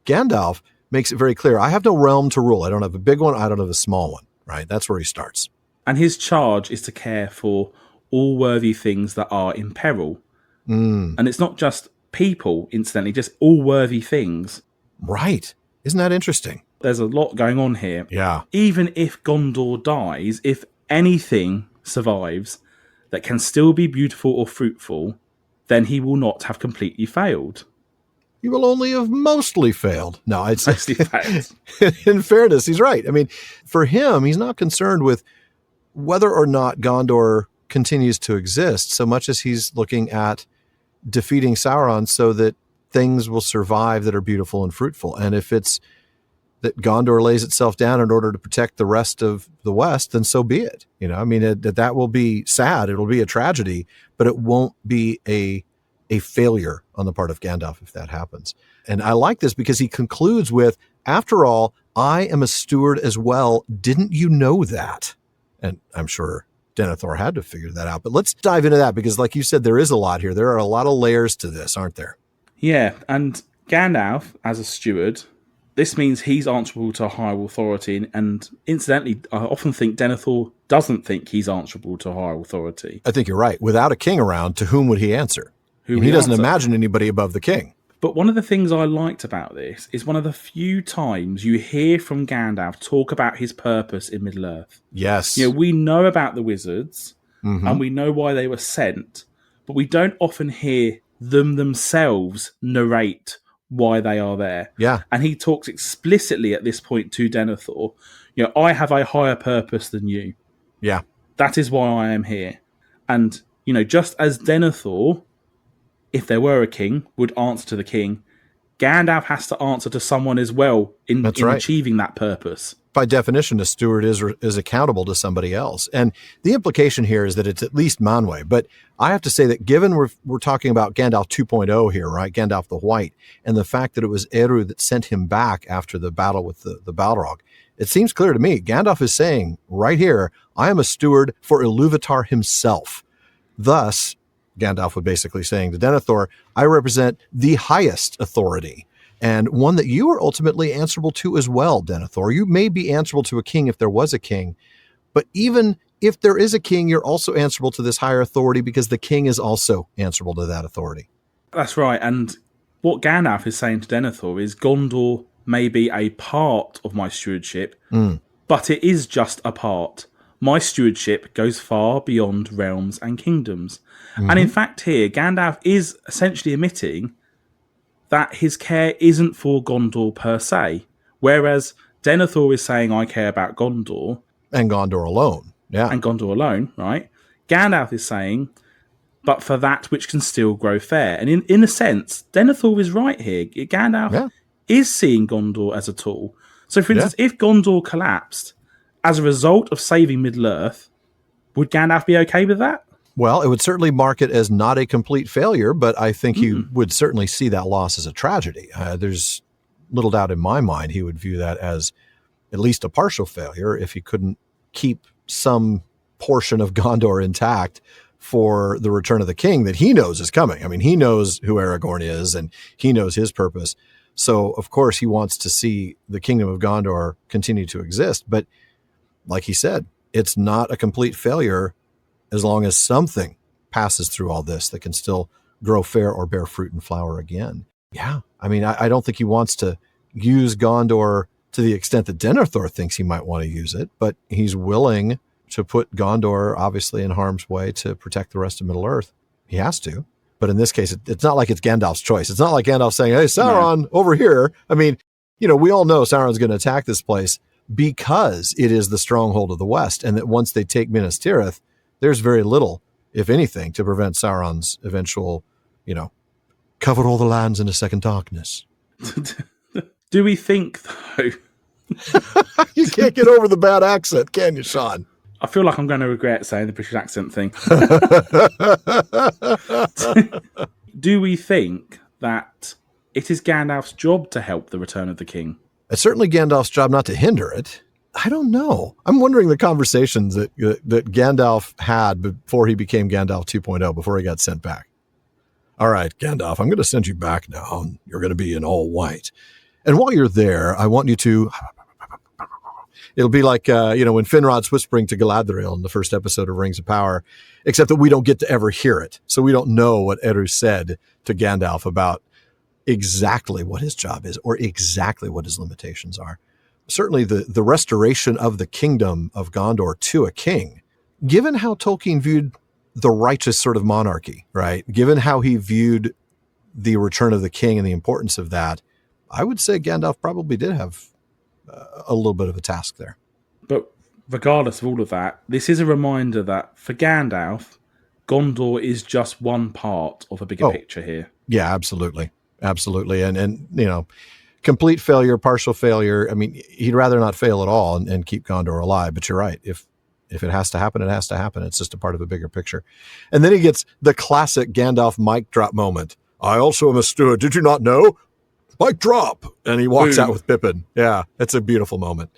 Gandalf makes it very clear, I have no realm to rule. I don't have a big one. I don't have a small one, right? That's where he starts. And his charge is to care for all worthy things that are in peril. And it's not just people, incidentally, just all worthy things. Right. Isn't that interesting? There's a lot going on here. Yeah. Even if Gondor dies, if anything survives that can still be beautiful or fruitful, then he will not have completely failed. He will only have mostly failed. No, it's mostly failed. In fairness, he's right. I mean, for him, he's not concerned with whether or not Gondor continues to exist so much as he's looking at defeating Sauron so that things will survive that are beautiful and fruitful. And if it's that Gondor lays itself down in order to protect the rest of the West, then so be it. That will be sad. It'll be a tragedy, but it won't be a failure on the part of Gandalf if that happens. And I like this because he concludes with, after all, I am a steward as well. Didn't you know that? And I'm sure Denethor had to figure that out. But let's dive into that because, like you said, there is a lot here. There are a lot of layers to this, aren't there? Yeah, and Gandalf, as a steward, this means he's answerable to a higher authority. And incidentally, I often think Denethor doesn't think he's answerable to a higher authority. I think you're right. Without a king around, to whom would he answer? He doesn't imagine anybody above the king. But one of the things I liked about this is one of the few times you hear from Gandalf talk about his purpose in Middle-earth. Yes. We know about the wizards, and we know why they were sent, but we don't often hear them themselves narrate why they are there. Yeah. And he talks explicitly at this point to Denethor, I have a higher purpose than you. Yeah. That is why I am here. And, just as Denethor, if there were a king, would answer to the king, Gandalf has to answer to someone as well in achieving that purpose. By definition, a steward is accountable to somebody else. And the implication here is that it's at least Manwë. But I have to say that given we're talking about Gandalf 2.0 here, right? Gandalf the White, and the fact that it was Eru that sent him back after the battle with the Balrog, it seems clear to me, Gandalf is saying right here, I am a steward for Ilúvatar himself. Thus, Gandalf would basically saying to Denethor, I represent the highest authority, and one that you are ultimately answerable to as well, Denethor. You may be answerable to a king if there was a king, but even if there is a king, you're also answerable to this higher authority because the king is also answerable to that authority. That's right, and what Gandalf is saying to Denethor is Gondor may be a part of my stewardship, but it is just a part. My stewardship goes far beyond realms and kingdoms. And in fact here, Gandalf is essentially admitting that his care isn't for Gondor per se, whereas Denethor is saying, I care about Gondor. And Gondor alone, yeah. And Gondor alone, right? Gandalf is saying, but for that which can still grow fair. And in a sense, Denethor is right here. Gandalf is seeing Gondor as a tool. So for instance, if Gondor collapsed as a result of saving Middle-earth, would Gandalf be okay with that? Well, it would certainly mark it as not a complete failure, but I think he would certainly see that loss as a tragedy. There's little doubt in my mind he would view that as at least a partial failure if he couldn't keep some portion of Gondor intact for the return of the king that he knows is coming. I mean, he knows who Aragorn is and he knows his purpose. So, of course, he wants to see the kingdom of Gondor continue to exist. But like he said, it's not a complete failure as long as something passes through all this that can still grow fair or bear fruit and flower again. Yeah. I mean, I don't think he wants to use Gondor to the extent that Denethor thinks he might want to use it, but he's willing to put Gondor obviously in harm's way to protect the rest of Middle-earth. He has to. But in this case, it's not like it's Gandalf's choice. It's not like Gandalf saying, hey, Sauron, over here. I mean, we all know Sauron's going to attack this place because it is the stronghold of the West, and that once they take Minas Tirith, there's very little, if anything, to prevent Sauron's eventual, cover all the lands in a second darkness. Do we think, though? You can't get over the bad accent, can you, Shaun? I feel like I'm going to regret saying the British accent thing. Do we think that it is Gandalf's job to help the return of the king? It's certainly Gandalf's job not to hinder it. I don't know. I'm wondering the conversations that Gandalf had before he became Gandalf 2.0, before he got sent back. All right, Gandalf, I'm going to send you back now. And you're going to be in all white. And while you're there, I want you to... It'll be like, when Finrod's whispering to Galadriel in the first episode of Rings of Power, except that we don't get to ever hear it. So we don't know what Eru said to Gandalf about exactly what his job is or exactly what his limitations are. Certainly the restoration of the kingdom of Gondor to a king, given how Tolkien viewed the righteous sort of monarchy, right? Given how he viewed the return of the king and the importance of that, I would say Gandalf probably did have a little bit of a task there. But regardless of all of that, this is a reminder that for Gandalf, Gondor is just one part of a bigger picture here. Yeah, absolutely. Absolutely. And complete failure, partial failure. I mean, he'd rather not fail at all and keep Gondor alive. But you're right. If it has to happen, it has to happen. It's just a part of a bigger picture. And then he gets the classic Gandalf mic drop moment. I also am a steward. Did you not know? Mic drop. And he walks out with Pippin. Yeah, it's a beautiful moment.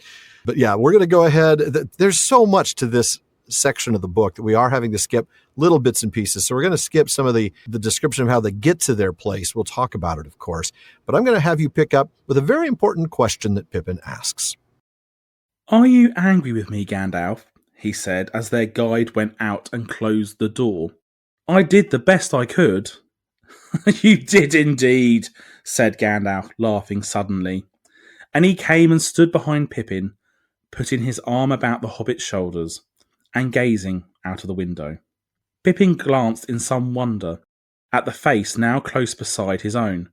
But yeah, we're going to go ahead. There's so much to this section of the book that we are having to skip little bits and pieces. So we're going to skip some of the description of how they get to their place. We'll talk about it, of course. But I'm going to have you pick up with a very important question that Pippin asks. Are you angry with me, Gandalf? He said as their guide went out and closed the door. I did the best I could. You did indeed, said Gandalf, laughing suddenly. And he came and stood behind Pippin, putting his arm about the hobbit's shoulders and gazing out of the window. Pippin glanced in some wonder at the face now close beside his own,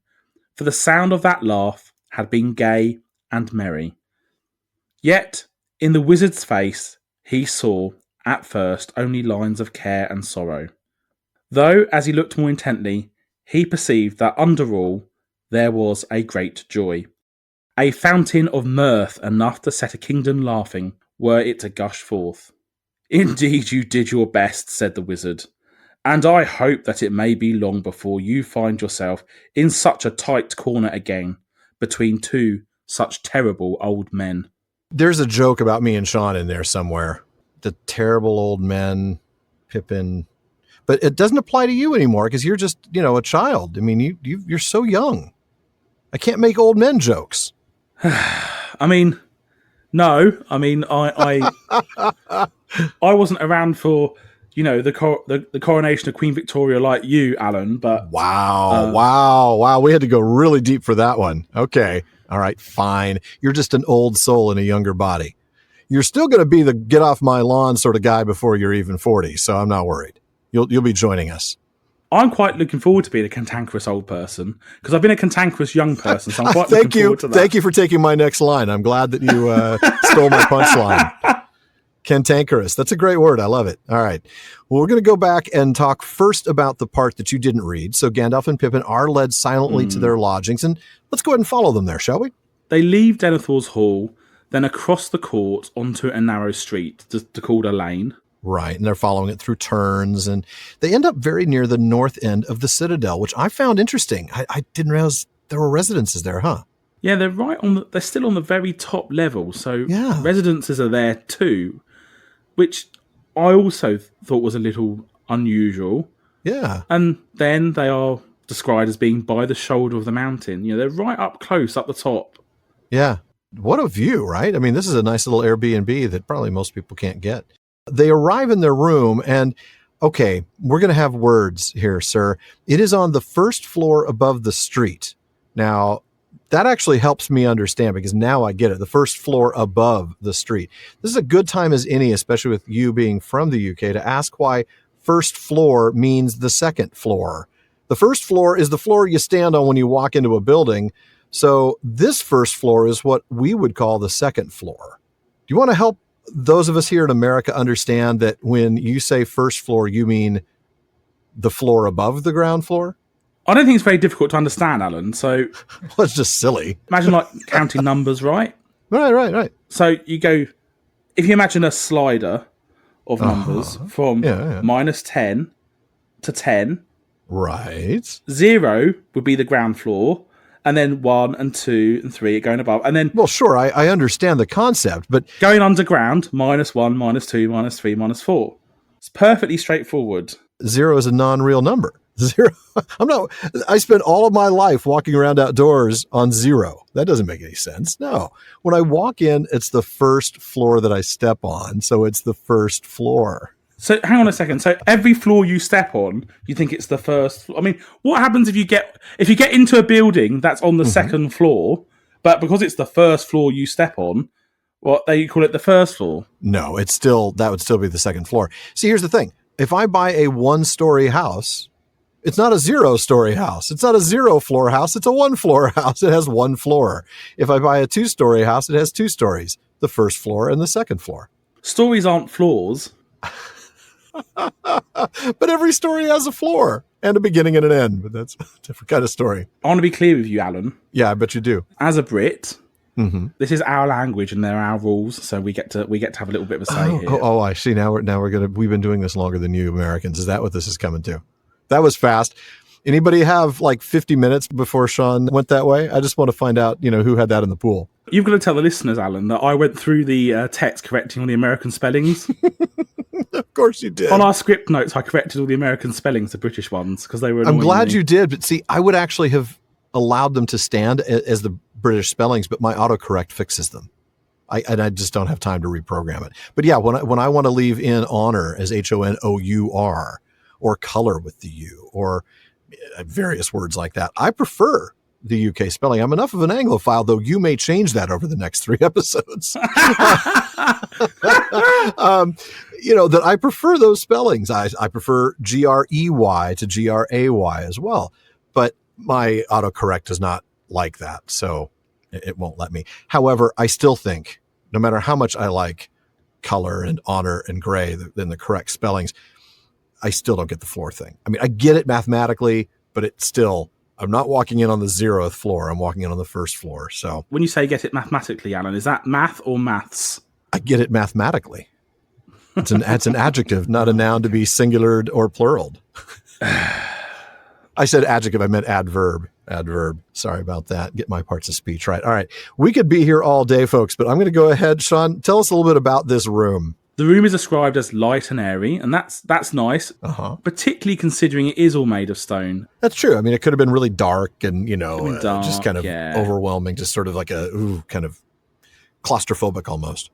for the sound of that laugh had been gay and merry. Yet, in the wizard's face, he saw, at first, only lines of care and sorrow. Though, as he looked more intently, he perceived that under all there was a great joy, a fountain of mirth enough to set a kingdom laughing were it to gush forth. Indeed you did your best, said the wizard, and I hope that it may be long before you find yourself in such a tight corner again, between two such terrible old men. There's a joke about me and Shaun in there somewhere. The terrible old men, Pippin. But it doesn't apply to you anymore because you're just, a child. I mean, you're so young. I can't make old men jokes. I mean, no. I mean, I wasn't around for, the coronation of Queen Victoria like you, Alan. But wow. We had to go really deep for that one. Okay. All right, fine. You're just an old soul in a younger body. You're still going to be the get off my lawn sort of guy before you're even 40, so I'm not worried. You'll be joining us. I'm quite looking forward to being a cantankerous old person because I've been a cantankerous young person, so I'm quite looking forward to that. Thank you for taking my next line. I'm glad that you stole my punchline. Cantankerous. That's a great word. I love it. All right. Well, we're going to go back and talk first about the part that you didn't read. So Gandalf and Pippin are led silently to their lodgings, and let's go ahead and follow them there, shall we? They leave Denethor's hall, then across the court onto a narrow street, called a lane. Right, and they're following it through turns, and they end up very near the north end of the citadel, which I found interesting. I didn't realize there were residences there, huh? Yeah, they're they're still on the very top level, so residences are there too, which I also thought was a little unusual. Yeah. And then they are described as being by the shoulder of the mountain. They're right up close, up the top. Yeah. What a view, right? I mean, this is a nice little Airbnb that probably most people can't get. They arrive in their room and, okay, we're going to have words here, sir. It is on the first floor above the street. Now, that actually helps me understand because now I get it. The first floor above the street. This is a good time as any, especially with you being from the UK, to ask why first floor means the second floor. The first floor is the floor you stand on when you walk into a building. So this first floor is what we would call the second floor. Do you want to help those of us here in America understand that when you say first floor, you mean the floor above the ground floor? I don't think it's very difficult to understand, Alan. So, well, it's just silly. Imagine like counting numbers, right? Right. So you go, if you imagine a slider of numbers from minus 10 to 10. Right. 0 would be the ground floor. And then 1 and 2 and 3 going above. And then... Well, sure, I understand the concept, but... Going underground, -1, -2, -3, -4. It's perfectly straightforward. 0 is a non-real number. 0. I spent all of my life walking around outdoors on 0. That doesn't make any sense. No. When I walk in, it's the first floor that I step on. So it's the first floor. So hang on a second. So every floor you step on, you think it's the first. I mean, what happens if you get into a building that's on the second floor, but because it's the first floor you step on, what they call it the first floor? No, that would still be the second floor. See, here's the thing. If I buy a 1-story house, it's not a 0-story house. It's not a 0-floor house. It's a 1-floor house. It has 1 floor. If I buy a 2-story house, it has 2 stories, the first floor and the second floor. Stories aren't floors. But every story has a floor and a beginning and an end. But that's a different kind of story. I want to be clear with you, Alan. Yeah, I bet you do. As a Brit, this is our language and they're our rules, so we get to have a little bit of a say here. Oh, I see. Now we've been doing this longer than you Americans. Is that what this is coming to? That was fast. Anybody have like 50 minutes before Shaun went that way? I just want to find out, who had that in the pool. You've got to tell the listeners, Alan, that I went through the text correcting all the American spellings. Of course you did. On our script notes, I corrected all the American spellings, the British ones, because they were annoying I'm glad me. you did, but see, I would actually have allowed them to stand as the British spellings, but my autocorrect fixes them. I just don't have time to reprogram it. But yeah, when I want to leave in honor as HONOUR, or color with the U, or various words like that, I prefer the UK spelling. I'm enough of an Anglophile, though you may change that over the next 3 episodes. That I prefer those spellings. I prefer GREY to GRAY as well. But my autocorrect is not like that, so it won't let me. However, I still think, no matter how much I like color and honor and gray than the correct spellings, I still don't get the floor thing. I mean, I get it mathematically, but it's still, I'm not walking in on the 0th floor. I'm walking in on the 1st floor. So when you say get it mathematically, Alan, is that math or maths? I get it mathematically. It's an adjective, not a noun to be singulared or pluraled. I said adjective. I meant adverb. Sorry about that. Get my parts of speech right. All right. We could be here all day, folks, but I'm going to go ahead. Shaun, tell us a little bit about this room. The room is described as light and airy, and that's nice, particularly considering it is all made of stone. That's true. I mean, it could have been really dark and, Dark, just kind of overwhelming, just sort of like kind of claustrophobic almost.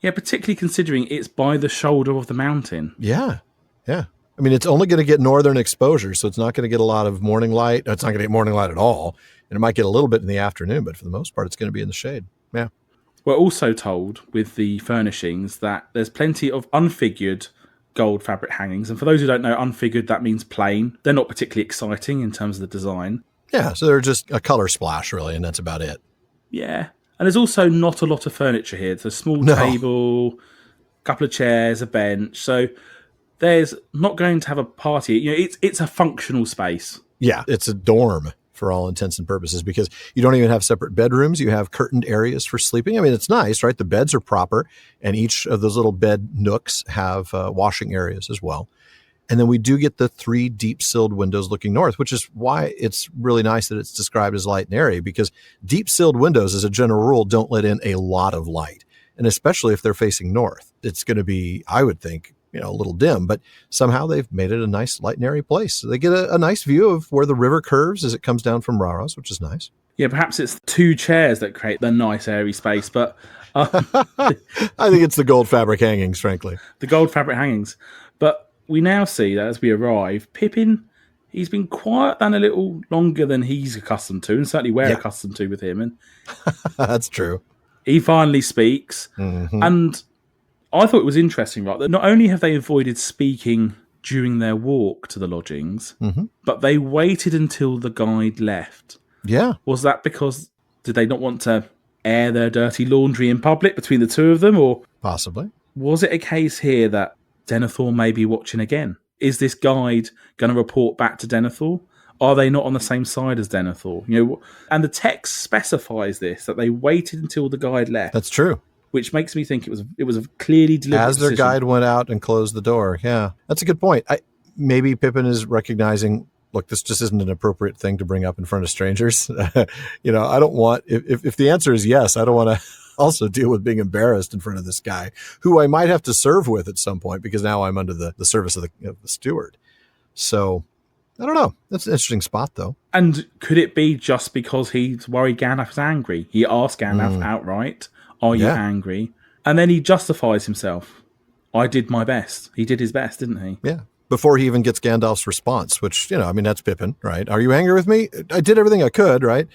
Yeah, particularly considering it's by the shoulder of the mountain. Yeah. I mean, it's only going to get northern exposure, so it's not going to get a lot of morning light. It's not going to get morning light at all, and it might get a little bit in the afternoon, but for the most part, it's going to be in the shade. Yeah. We're also told with the furnishings that there's plenty of unfigured gold fabric hangings. And for those who don't know, unfigured, that means plain. They're not particularly exciting in terms of the design. Yeah, so they're just a color splash, really, and that's about it. Yeah. And there's also not a lot of furniture here. It's a small table, a couple of chairs, a bench. So there's not going to have a party. It's a functional space. Yeah, it's a dorm for all intents and purposes, because you don't even have separate bedrooms. You have curtained areas for sleeping. I mean, it's nice, right? The beds are proper, and each of those little bed nooks have washing areas as well. And then we do get the 3 deep-silled windows looking north, which is why it's really nice that it's described as light and airy, because deep-silled windows, as a general rule, don't let in a lot of light. And especially if they're facing north, it's going to be, I would think, a little dim, but somehow they've made it a nice light and airy place. So they get a nice view of where the river curves as it comes down from Raros, which is nice. Yeah, perhaps it's 2 chairs that create the nice airy space, but I think it's the gold fabric hangings, frankly. The gold fabric hangings. But we now see that as we arrive, Pippin, he's been quiet than a little longer than he's accustomed to, and certainly we're accustomed to with him. And that's true. He finally speaks, and I thought it was interesting, right, that not only have they avoided speaking during their walk to the lodgings, but they waited until the guide left. Yeah. Was that because did they not want to air their dirty laundry in public between the two of them, or possibly was it a case here that Denethor may be watching again? Is this guide going to report back to Denethor? Are they not on the same side as Denethor? And the text specifies this, that they waited until the guide left. That's true. Which makes me think it was a clearly deliberate as their decision. guide went out and closed the door. Yeah, that's a good point. Maybe Pippin is recognizing, look, this just isn't an appropriate thing to bring up in front of strangers. I don't want, if the answer is yes, I don't want to also deal with being embarrassed in front of this guy who I might have to serve with at some point, because now I'm under the service of the steward. So I don't know. That's an interesting spot, though. And could it be just because he's worried Gandalf is angry? He asked Gandalf outright, are you angry? And then he justifies himself. I did my best. He did his best, didn't he? Yeah. Before he even gets Gandalf's response, which, that's Pippin, right? Are you angry with me? I did everything I could, right?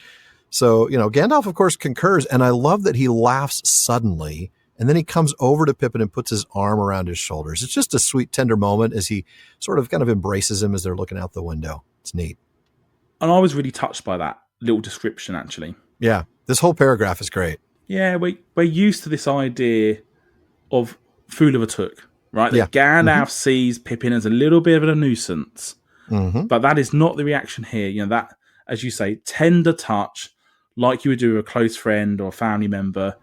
So, Gandalf, of course, concurs. And I love that he laughs suddenly. And then he comes over to Pippin and puts his arm around his shoulders. It's just a sweet, tender moment as he sort of kind of embraces him as they're looking out the window. It's neat. And I was really touched by that little description, actually. Yeah. This whole paragraph is great. Yeah, we're used to this idea of fool of a took. right? Yeah. That Gandalf sees Pippin as a little bit of a nuisance. Mm-hmm. But that is not the reaction here. You know, that, as you say, tender touch, like you would do with a close friend or a family member,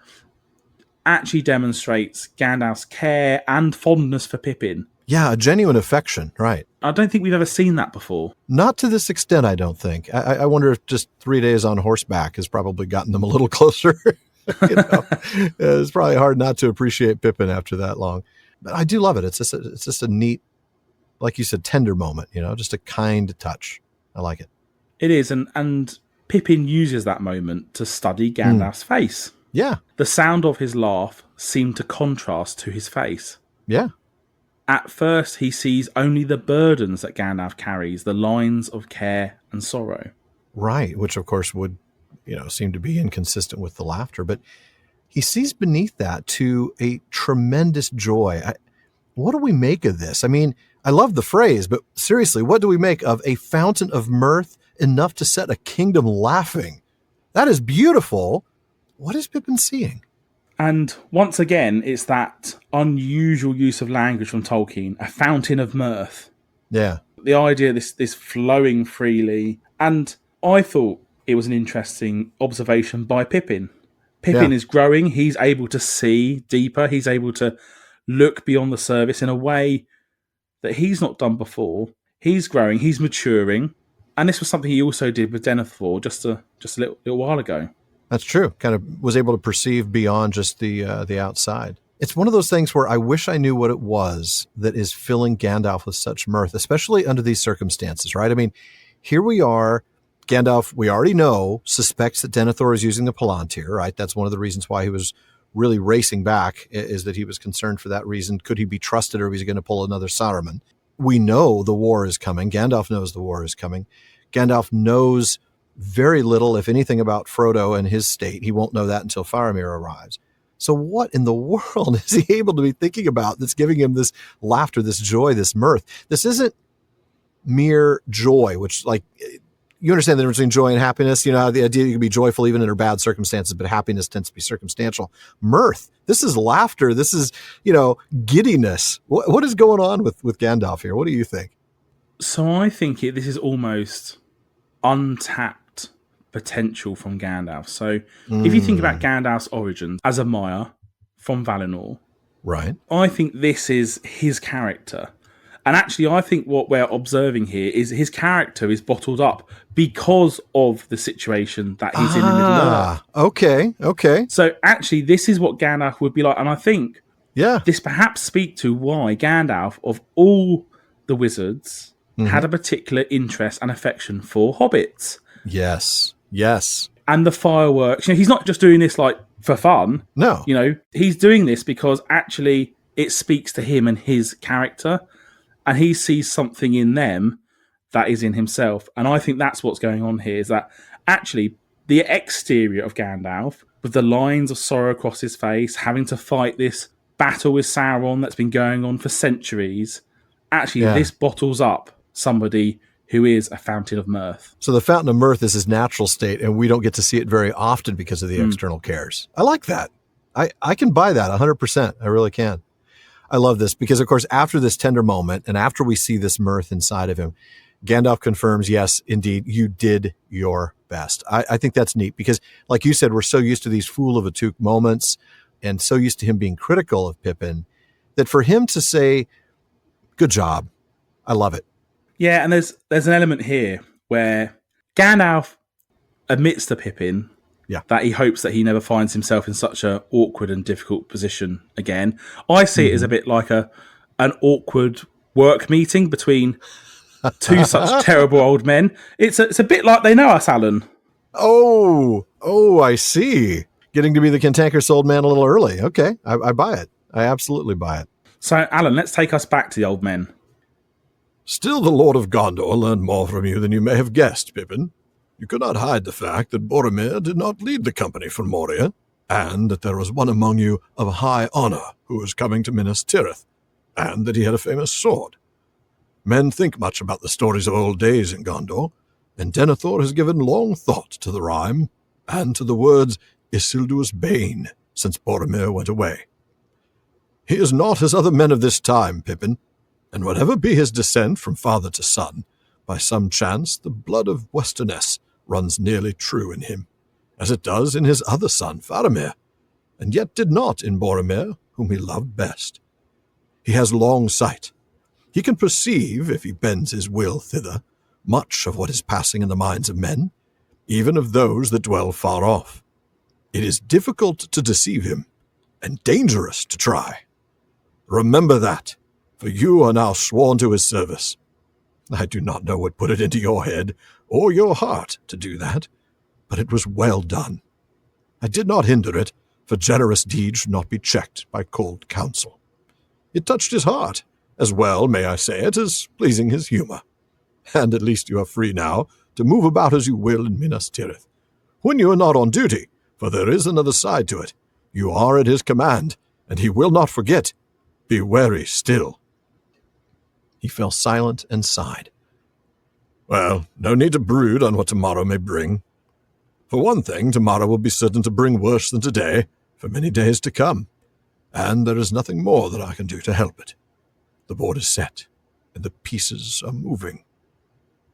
actually demonstrates Gandalf's care and fondness for Pippin. Yeah, a genuine affection, right. I don't think we've ever seen that before. Not to this extent, I don't think. I wonder if just 3 days on horseback has probably gotten them a little closer. It's probably hard not to appreciate Pippin after that long. But I do love it. It's just a neat, like you said, tender moment, just a kind touch. I like it. It is, and Pippin uses that moment to study Gandalf's face. Yeah. The sound of his laugh seemed to contrast to his face. Yeah. At first, he sees only the burdens that Gandalf carries, the lines of care and sorrow. Right, which of course would, seem to be inconsistent with the laughter. But he sees beneath that to a tremendous joy. What do we make of this? I mean, I love the phrase, but seriously, what do we make of a fountain of mirth enough to set a kingdom laughing? That is beautiful. What is Pippin seeing? And once again, it's that unusual use of language from Tolkien, a fountain of mirth. Yeah. The idea of this flowing freely. And I thought it was an interesting observation by Pippin. Pippin is growing. He's able to see deeper. He's able to look beyond the surface in a way that he's not done before. He's growing. He's maturing. And this was something he also did with Denethor just a little while ago. That's true. Kind of was able to perceive beyond just the outside. It's one of those things where I wish I knew what it was that is filling Gandalf with such mirth, especially under these circumstances, right? I mean, here we are. Gandalf, we already know, suspects that Denethor is using the Palantir, right? That's one of the reasons why he was really racing back, is that he was concerned for that reason. Could he be trusted, or was he going to pull another Saruman? We know the war is coming. Gandalf knows the war is coming. Gandalf knows very little, if anything, about Frodo and his state. He won't know that until Faramir arrives. So what in the world is he able to be thinking about that's giving him this laughter, this joy, this mirth? This isn't mere joy, which, like, you understand the difference between joy and happiness. The idea you can be joyful even under bad circumstances, but happiness tends to be circumstantial. Mirth. This is laughter. This is, giddiness. What is going on with Gandalf here? What do you think? So I think this is almost untapped potential from Gandalf. So if you think about Gandalf's origins as a Maya from Valinor, right? I think this is his character. And actually, I think what we're observing here is his character is bottled up because of the situation that he's in Middle-earth. Okay. So actually, this is what Gandalf would be like. And I think this perhaps speaks to why Gandalf, of all the wizards, had a particular interest and affection for hobbits. Yes. And the fireworks. He's not just doing this like for fun. No. He's doing this because actually it speaks to him and his character. And he sees something in them that is in himself. And I think that's what's going on here, is that actually the exterior of Gandalf, with the lines of sorrow across his face, having to fight this battle with Sauron that's been going on for centuries, actually this bottles up somebody who is a fountain of mirth. So the fountain of mirth is his natural state, and we don't get to see it very often because of the external cares. I like that. I can buy that 100%. I really can. I love this because, of course, after this tender moment and after we see this mirth inside of him, Gandalf confirms, yes, indeed, you did your best. I think that's neat because, like you said, we're so used to these fool of a toque moments and so used to him being critical of Pippin that for him to say, good job, I love it. Yeah, and there's an element here where Gandalf admits to Pippin that he hopes that he never finds himself in such an awkward and difficult position again. I see it as a bit like an awkward work meeting between two such terrible old men. It's a bit like they know us, Alan. Oh, I see. Getting to be the cantankerous old man a little early. Okay, I buy it. I absolutely buy it. So, Alan, let's take us back to the old men. Still, the Lord of Gondor learned more from you than you may have guessed, Pippin. You could not hide the fact that Boromir did not lead the company from Moria, and that there was one among you of high honor who was coming to Minas Tirith, and that he had a famous sword. Men think much about the stories of old days in Gondor, and Denethor has given long thought to the rhyme, and to the words Isildur's Bane, since Boromir went away. He is not as other men of this time, Pippin, and whatever be his descent from father to son, by some chance the blood of Westernesse runs nearly true in him, as it does in his other son, Faramir, and yet did not in Boromir, whom he loved best. He has long sight. He can perceive, if he bends his will thither, much of what is passing in the minds of men, even of those that dwell far off. It is difficult to deceive him, and dangerous to try. Remember that, for you are now sworn to his service. I do not know what put it into your head or your heart to do that, but it was well done. I did not hinder it, for generous deeds should not be checked by cold counsel. It touched his heart, as well, may I say it, as pleasing his humour. And at least you are free now to move about as you will in Minas Tirith, when you are not on duty, for there is another side to it. You are at his command, and he will not forget. Be wary still. He fell silent and sighed. Well, no need to brood on what tomorrow may bring. For one thing, tomorrow will be certain to bring worse than today, for many days to come, and there is nothing more that I can do to help it. The board is set, and the pieces are moving.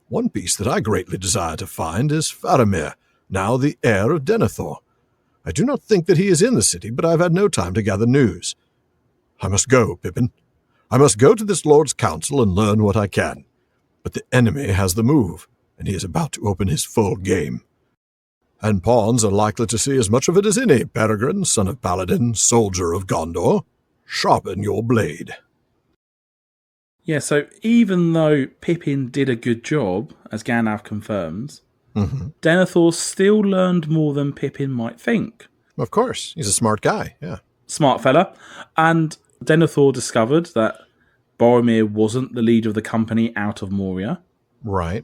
One piece that I greatly desire to find is Faramir, now the heir of Denethor. I do not think that he is in the city, but I have had no time to gather news. I must go, Pippin. I must go to this Lord's Council and learn what I can. But the enemy has the move, and he is about to open his full game. And pawns are likely to see as much of it as any, Peregrine, son of Paladin, soldier of Gondor. Sharpen your blade. Yeah, so even though Pippin did a good job, as Gandalf confirms, Denethor still learned more than Pippin might think. Of course, he's a smart guy, yeah. Smart fella. And Denethor discovered that Boromir wasn't the leader of the company out of Moria. Right.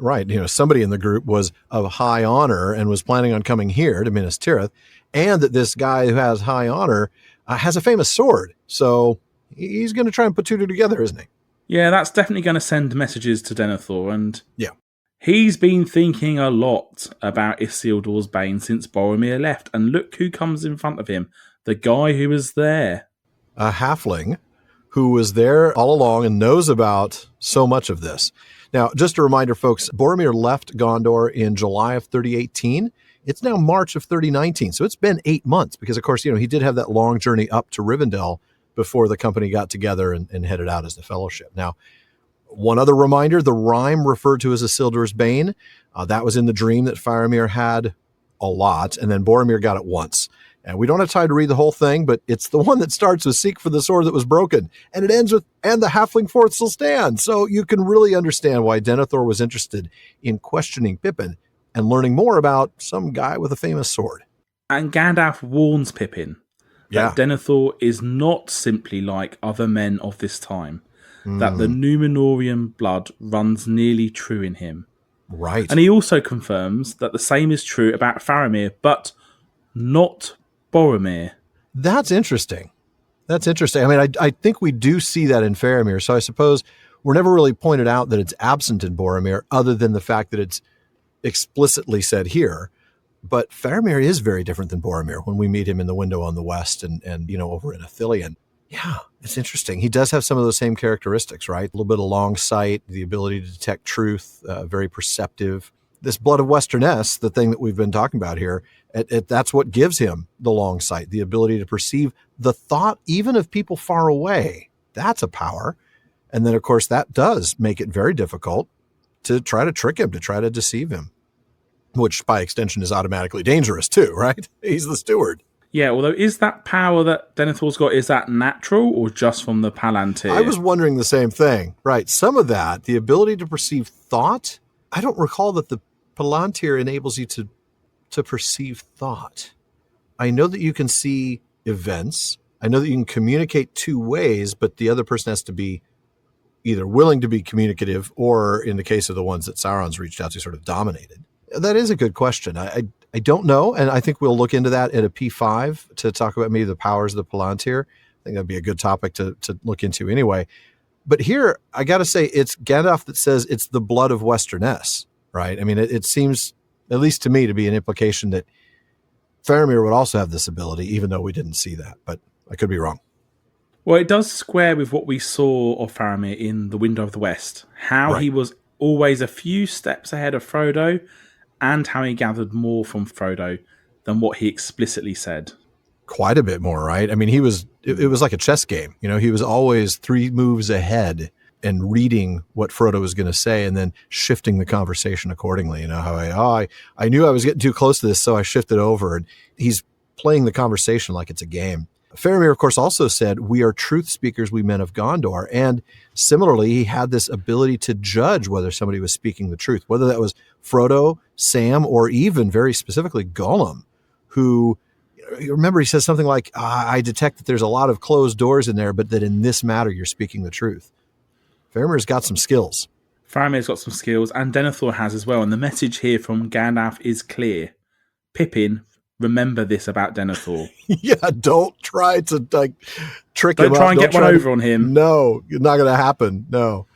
Somebody in the group was of high honor and was planning on coming here to Minas Tirith, and that this guy who has high honor has a famous sword. So he's going to try and put two together, isn't he? Yeah, that's definitely going to send messages to Denethor, and yeah, he's been thinking a lot about Isildur's Bane since Boromir left, and look who comes in front of him, the guy who was there. A halfling who was there all along and knows about so much of this. Now, just a reminder, folks, Boromir left Gondor in July of 3018. It's now March of 3019, so it's been 8 months because, of course, he did have that long journey up to Rivendell before the company got together and headed out as the Fellowship. Now, one other reminder, the rhyme referred to as Isildur's Bane, that was in the dream that Faramir had a lot, and then Boromir got it once. And we don't have time to read the whole thing, but it's the one that starts with "Seek for the sword that was broken," and it ends with "and the halfling fort still stands." So you can really understand why Denethor was interested in questioning Pippin and learning more about some guy with a famous sword. And Gandalf warns Pippin that Denethor is not simply like other men of this time, that the Númenórean blood runs nearly true in him. Right. And he also confirms that the same is true about Faramir, but not Boromir. That's interesting. I mean, I think we do see that in Faramir, so I suppose we're never really pointed out that it's absent in Boromir, other than the fact that it's explicitly said here. But Faramir is very different than Boromir when we meet him in the window on the west and over in Ithilien. Yeah, it's interesting. He does have some of those same characteristics, right? A little bit of long sight, the ability to detect truth, very perceptive. This blood of Westernesse, the thing that we've been talking about here, that's what gives him the long sight, the ability to perceive the thought even of people far away. That's a power. And then, of course, that does make it very difficult to try to trick him, to try to deceive him, which by extension is automatically dangerous too, right? He's the steward. Yeah, although is that power that Denethor's got, is that natural or just from the Palantir? I was wondering the same thing. Right. Some of that, the ability to perceive thought, I don't recall that the Palantir enables you to perceive thought. I know that you can see events. I know that you can communicate two ways, but the other person has to be either willing to be communicative or, in the case of the ones that Sauron's reached out to, sort of dominated. That is a good question. I don't know, and I think we'll look into that at a P5 to talk about maybe the powers of the Palantir. I think that'd be a good topic to look into anyway. But here, I got to say, it's Gandalf that says it's the blood of Westernesse, right? I mean, it seems, at least to me, to be an implication that Faramir would also have this ability, even though we didn't see that. But I could be wrong. Well, it does square with what we saw of Faramir in The Window of the West. How he was always a few steps ahead of Frodo, and how he gathered more from Frodo than what he explicitly said. Quite a bit more, right? I mean, it was like a chess game. He was always 3 moves ahead and reading what Frodo was going to say and then shifting the conversation accordingly. How I knew I was getting too close to this, so I shifted over. And he's playing the conversation like it's a game. Faramir, of course, also said, "We are truth speakers, we men of Gondor." And similarly, he had this ability to judge whether somebody was speaking the truth, whether that was Frodo, Sam, or even very specifically Gollum, who, you remember, he says something like, "I detect that there's a lot of closed doors in there, but that in this matter, you're speaking the truth." Faramir's got some skills. Faramir's got some skills, and Denethor has as well. And the message here from Gandalf is clear. Pippin, remember this about Denethor. Yeah, don't try to trick him. Don't try and get one over on him. No, it's not going to happen. No.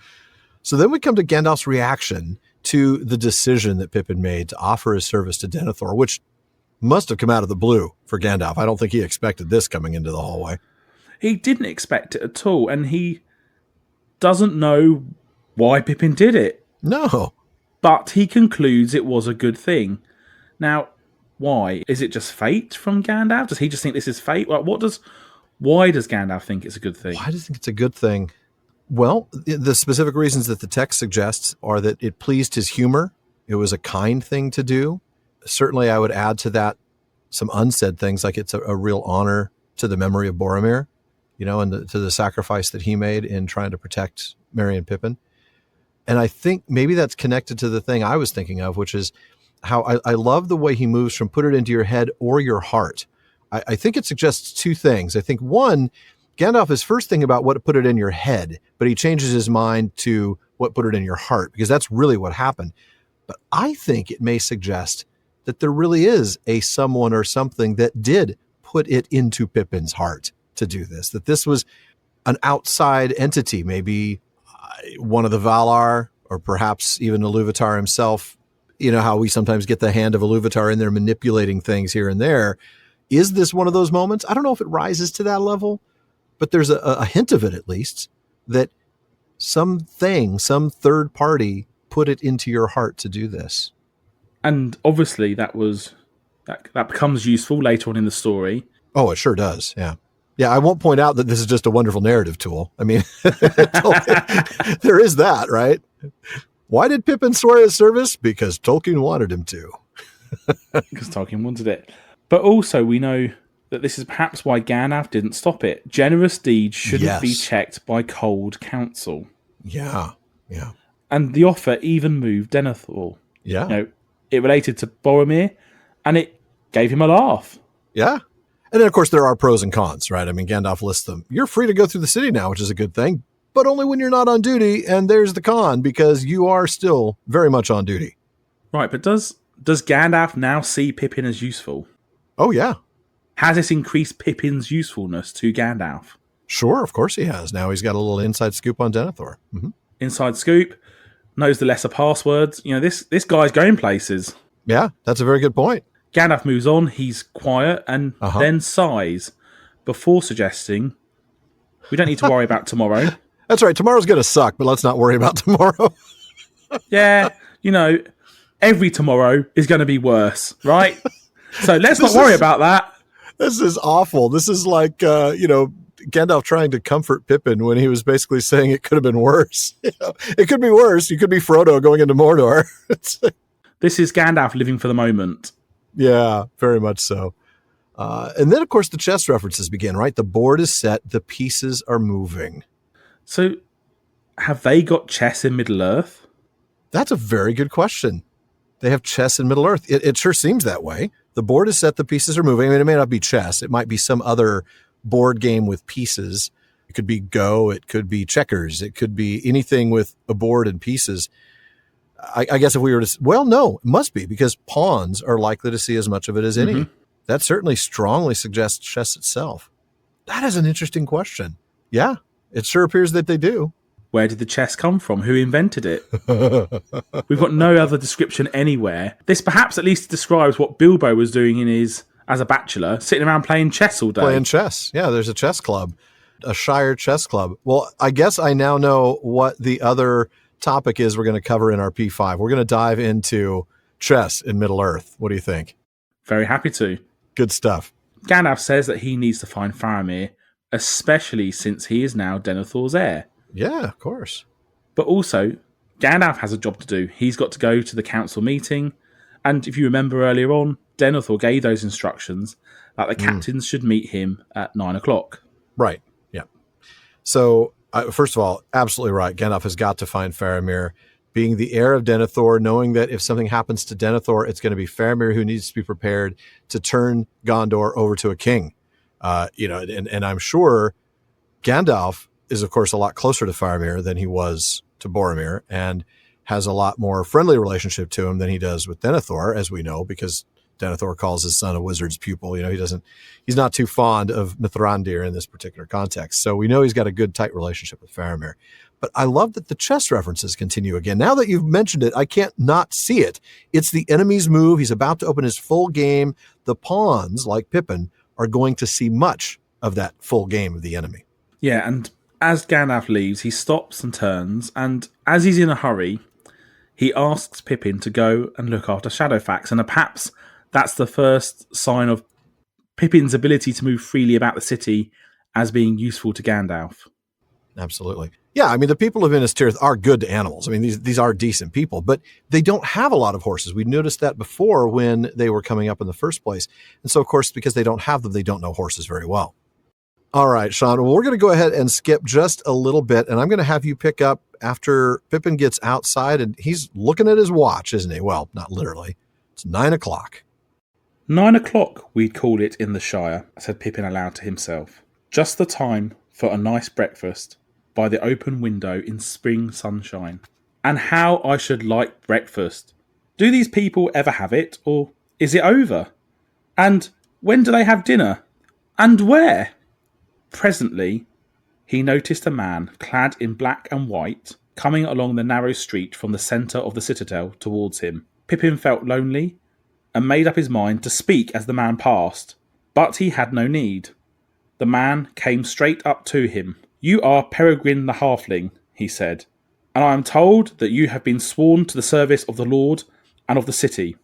So then we come to Gandalf's reaction to the decision that Pippin made to offer his service to Denethor, which must have come out of the blue for Gandalf. I don't think he expected this coming into the hallway. He didn't expect it at all, and he doesn't know why Pippin did it. No. But he concludes it was a good thing. Now, why? Is it just fate from Gandalf? Does he just think this is fate? Why does Gandalf think it's a good thing? Why does he think it's a good thing? Well, the specific reasons that the text suggests are that it pleased his humor. It was a kind thing to do. Certainly, I would add to that some unsaid things, like it's a real honor to the memory of Boromir, and to the sacrifice that he made in trying to protect Merry and Pippin. And I think maybe that's connected to the thing I was thinking of, which is how I love the way he moves from put it into your head or your heart. I think it suggests 2 things. I think, one, Gandalf is first thinking about what put it in your head, but he changes his mind to what put it in your heart, because that's really what happened. But I think it may suggest that there really is a someone or something that did put it into Pippin's heart to do this, that this was an outside entity, maybe one of the Valar, or perhaps even Iluvatar himself. How we sometimes get the hand of Iluvatar in there manipulating things here and there. Is this one of those moments? I don't know if it rises to that level, but there's a hint of it, at least, that some third party put it into your heart to do this. And obviously that becomes useful later on in the story. Oh, it sure does. Yeah. Yeah, I won't point out that this is just a wonderful narrative tool. I mean, there is that, right? Why did Pippin swear his service? Because Tolkien wanted him to. Because Tolkien wanted it. But also we know that this is perhaps why Gandalf didn't stop it. Generous deeds shouldn't be checked by cold counsel. Yeah, yeah. And the offer even moved Denethor. Yeah. It related to Boromir, and it gave him a laugh. Yeah. And then, of course, there are pros and cons, right? I mean, Gandalf lists them. You're free to go through the city now, which is a good thing, but only when you're not on duty. And there's the con, because you are still very much on duty. Right, but does Gandalf now see Pippin as useful? Oh, yeah. Has this increased Pippin's usefulness to Gandalf? Sure, of course he has. Now he's got a little inside scoop on Denethor. Mm-hmm. Inside scoop, knows the lesser passwords. This guy's going places. Yeah, that's a very good point. Gandalf moves on, he's quiet, and then sighs before suggesting, we don't need to worry about tomorrow. That's right, tomorrow's going to suck, but let's not worry about tomorrow. Yeah, every tomorrow is going to be worse, right? So let's not worry about that. This is awful. This is like, Gandalf trying to comfort Pippin when he was basically saying it could have been worse. It could be worse. You could be Frodo going into Mordor. This is Gandalf living for the moment. Yeah, very much so. And then, of course, the chess references begin, right? The board is set. The pieces are moving. So have they got chess in Middle-earth? That's a very good question. They have chess in Middle-earth. It sure seems that way. The board is set. The pieces are moving. I mean, it may not be chess. It might be some other board game with pieces. It could be Go. It could be checkers. It could be anything with a board and pieces. I guess if we were to... Well, no, it must be, because pawns are likely to see as much of it as any. Mm-hmm. That certainly strongly suggests chess itself. That is an interesting question. Yeah, it sure appears that they do. Where did the chess come from? Who invented it? We've got no other description anywhere. This perhaps at least describes what Bilbo was doing as a bachelor, sitting around playing chess all day. Playing chess. Yeah, there's a chess club. A Shire chess club. Well, I guess I now know what the other topic is we're going to cover in our P5. We're going to dive into chess in Middle-earth. What do you think? Very happy to. Good stuff. Gandalf says that he needs to find Faramir, especially since he is now Denethor's heir. Yeah, of course. But also, Gandalf has a job to do. He's got to go to the council meeting. And if you remember earlier on, Denethor gave those instructions that the captains should meet him at 9 o'clock. Right. Yeah. So, first of all, absolutely right. Gandalf has got to find Faramir. Being the heir of Denethor, knowing that if something happens to Denethor, it's going to be Faramir who needs to be prepared to turn Gondor over to a king. And I'm sure Gandalf is, of course, a lot closer to Faramir than he was to Boromir, and has a lot more friendly relationship to him than he does with Denethor, as we know, because Denethor calls his son a wizard's pupil. He's not too fond of Mithrandir in this particular context. So we know he's got a good, tight relationship with Faramir. But I love that the chess references continue again. Now that you've mentioned it, I can't not see it. It's the enemy's move. He's about to open his full game. The pawns, like Pippin, are going to see much of that full game of the enemy. Yeah, and as Gandalf leaves, he stops and turns, and as he's in a hurry, he asks Pippin to go and look after Shadowfax, and perhaps that's the first sign of Pippin's ability to move freely about the city as being useful to Gandalf. Absolutely. Yeah, I mean, the people of Minas Tirith are good to animals. I mean, these are decent people, but they don't have a lot of horses. We noticed that before when they were coming up in the first place. And so, of course, because they don't have them, they don't know horses very well. All right, Shaun, well, we're going to go ahead and skip just a little bit, and I'm going to have you pick up after Pippin gets outside, and he's looking at his watch, isn't he? Well, not literally. It's 9 o'clock. 9 o'clock, we'd call it in the Shire, said Pippin aloud to himself. Just the time for a nice breakfast by the open window in spring sunshine. And how I should like breakfast. Do these people ever have it, or is it over? And when do they have dinner? And where? Presently, he noticed a man clad in black and white coming along the narrow street from the centre of the citadel towards him. Pippin felt lonely and made up his mind to speak as the man passed, but he had no need. The man came straight up to him. "You are Peregrine the Halfling," he said, "and I am told that you have been sworn to the service of the Lord and of the city.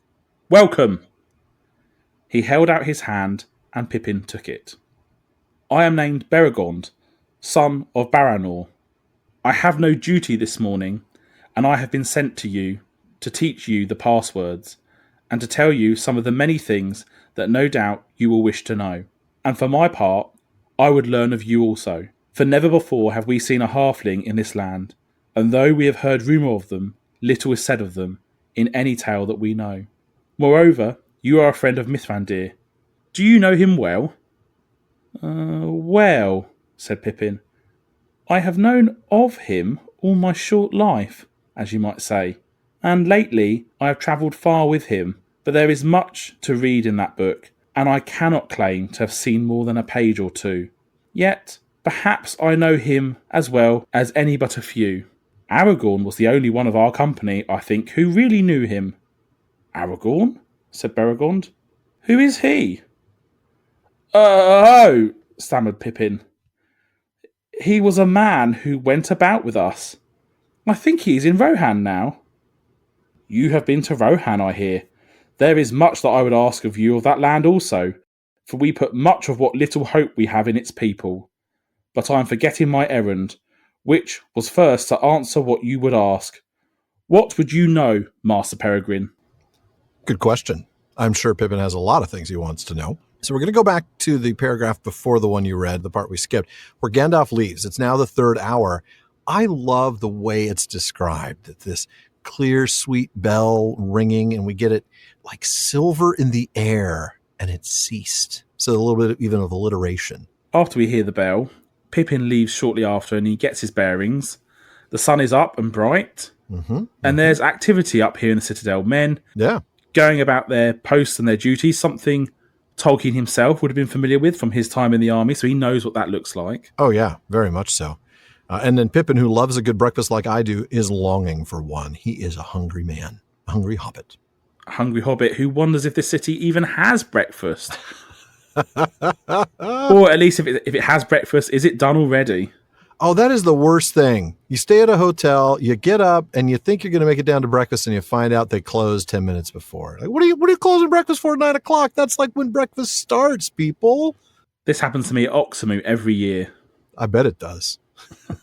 Welcome!" He held out his hand, and Pippin took it. "I am named Beregond, son of Baranor. I have no duty this morning, and I have been sent to you to teach you the passwords, and to tell you some of the many things that no doubt you will wish to know. And for my part, I would learn of you also. For never before have we seen a halfling in this land, and though we have heard rumour of them, little is said of them in any tale that we know. Moreover, you are a friend of Mithrandir. Do you know him well?" Well, said Pippin, "I have known of him all my short life, as you might say, and lately I have travelled far with him, but there is much to read in that book, and I cannot claim to have seen more than a page or two. Yet, perhaps I know him as well as any but a few. Aragorn was the only one of our company, I think, who really knew him." "Aragorn?" said Beregond. "Who is he?" "Oh," stammered Pippin. "He was a man who went about with us. I think he is in Rohan now." "You have been to Rohan, I hear. There is much that I would ask of you of that land also, for we put much of what little hope we have in its people. But I am forgetting my errand, which was first to answer what you would ask. What would you know, Master Peregrine?" Good question. I'm sure Pippin has a lot of things he wants to know. So we're going to go back to the paragraph before the one you read, the part we skipped, where Gandalf leaves. It's now the 3rd hour. I love the way it's described, that this clear, sweet bell ringing, and we get it like silver in the air, and it ceased. So a little bit even of alliteration. After we hear the bell, Pippin leaves shortly after, and he gets his bearings. The sun is up and bright, and there's activity up here in the Citadel. Men going about their posts and their duties, something Tolkien himself would have been familiar with from his time in the army, so he knows what that looks like. Oh, yeah, very much so. And then Pippin, who loves a good breakfast like I do, is longing for one. He is a hungry man, a hungry hobbit. A hungry hobbit who wonders if this city even has breakfast. Or at least if it has breakfast, is it done already? Oh, that is the worst thing. You stay at a hotel, you get up, and you think you're going to make it down to breakfast, and you find out they closed 10 minutes before. Like, what are you closing breakfast for at 9 o'clock? That's like when breakfast starts, people. This happens to me at Oxamu every year. I bet it does.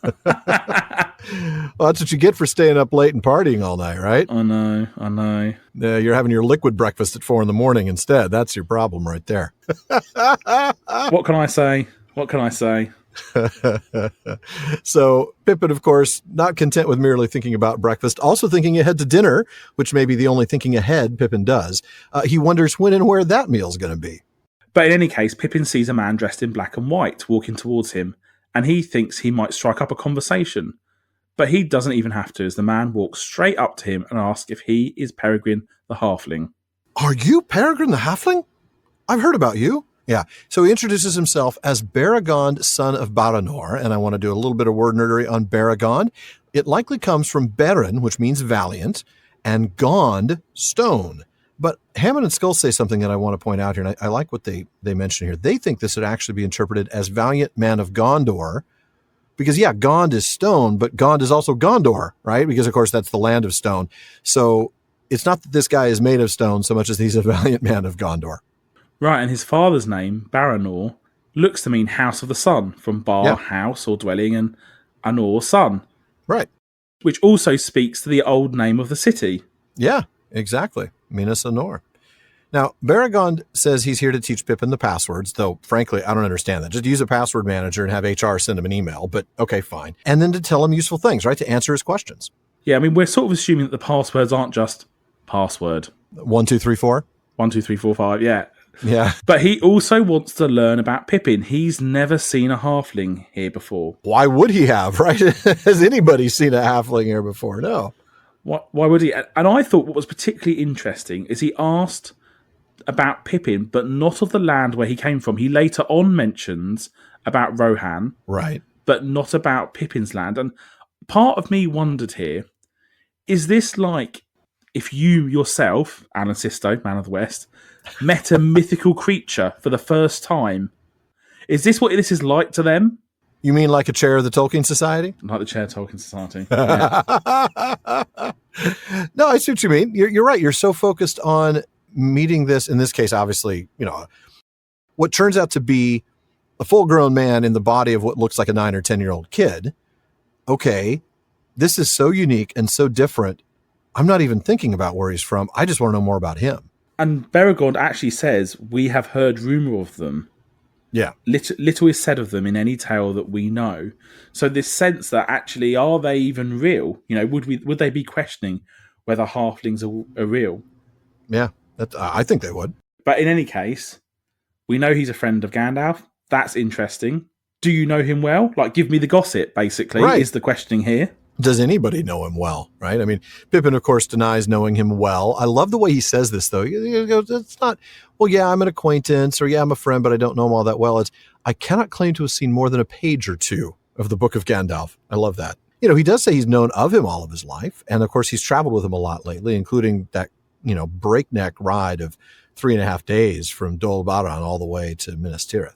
Well, that's what you get for staying up late and partying all night, right? I know. You're having your liquid breakfast at 4 a.m. instead. That's your problem right there. What can I say? So Pippin, of course, not content with merely thinking about breakfast, also thinking ahead to dinner, which may be the only thinking ahead Pippin does. He wonders when and where that meal's going to be. But in any case, Pippin sees a man dressed in black and white walking towards him, and he thinks he might strike up a conversation. But he doesn't even have to, as the man walks straight up to him and asks if he is Peregrine the Halfling. Are you Peregrine the Halfling? I've heard about you. Yeah. So he introduces himself as Beregond, son of Baranor, and I want to do a little bit of word nerdery on Beregond. It likely comes from Beren, which means valiant, and Gond, stone. But Hammond and Skull say something that I want to point out here, and I like what they mention here. They think this would actually be interpreted as valiant man of Gondor, because, yeah, Gond is stone, but Gond is also Gondor, right? Because, of course, that's the land of stone. So it's not that this guy is made of stone so much as he's a valiant man of Gondor. Right, and his father's name, Baranor, looks to mean house of the sun, from bar, house or dwelling, and Anor, sun. Right. Which also speaks to the old name of the city. Yeah, exactly. Minas Anor. Now, Beregond says he's here to teach Pippin the passwords, though, frankly, I don't understand that. Just use a password manager and have HR send him an email, but okay, fine. And then to tell him useful things, right, to answer his questions. Yeah, I mean, we're sort of assuming that the passwords aren't just password. 1, 2, 3, 4? 1, 2, 3, 4, 5, yeah. Yeah. But he also wants to learn about Pippin. He's never seen a halfling here before. Why would he have, right? Has anybody seen a halfling here before? No. Why would he? And I thought what was particularly interesting is he asked about Pippin, but not of the land where he came from. He later on mentions about Rohan, right, but not about Pippin's land. And part of me wondered here, is this like if you yourself, Alan Sisto, Man of the West, met a mythical creature for the first time? Is this what this is like to them? You mean like a chair of the Tolkien Society? Like the chair of the Tolkien Society. Yeah. No, I see what you mean. You're right. You're so focused on meeting this, in this case, obviously, what turns out to be a full-grown man in the body of what looks like a 9 or 10-year-old kid. Okay, this is so unique and so different. I'm not even thinking about where he's from. I just want to know more about him. And Beregond actually says, we have heard rumour of them. Yeah. Little is said of them in any tale that we know. So this sense that actually, are they even real? Would they be questioning whether halflings are real? Yeah, I think they would. But in any case, we know he's a friend of Gandalf. That's interesting. Do you know him well? Like, give me the gossip, basically, right, is the questioning here. Does anybody know him well, right? I mean, Pippin, of course, denies knowing him well. I love the way he says this, though. It's not, well, yeah, I'm an acquaintance, or yeah, I'm a friend, but I don't know him all that well. It's, I cannot claim to have seen more than a page or two of the Book of Gandalf. I love that. He does say he's known of him all of his life. And, of course, he's traveled with him a lot lately, including that, breakneck ride of 3.5 days from Dol Baran all the way to Minas Tirith.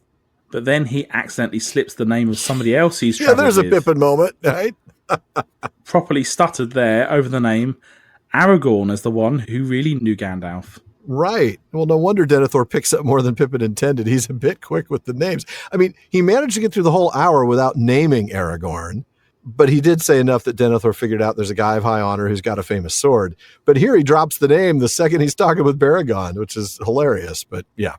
But then he accidentally slips the name of somebody else he's traveled with. Yeah, there's a Pippin moment, right? Properly stuttered there over the name Aragorn as the one who really knew Gandalf. Right. Well, no wonder Denethor picks up more than Pippin intended. He's a bit quick with the names. I mean, he managed to get through the whole hour without naming Aragorn, but he did say enough that Denethor figured out there's a guy of high honor who's got a famous sword. But here he drops the name the second he's talking with Beregond, which is hilarious, but yeah.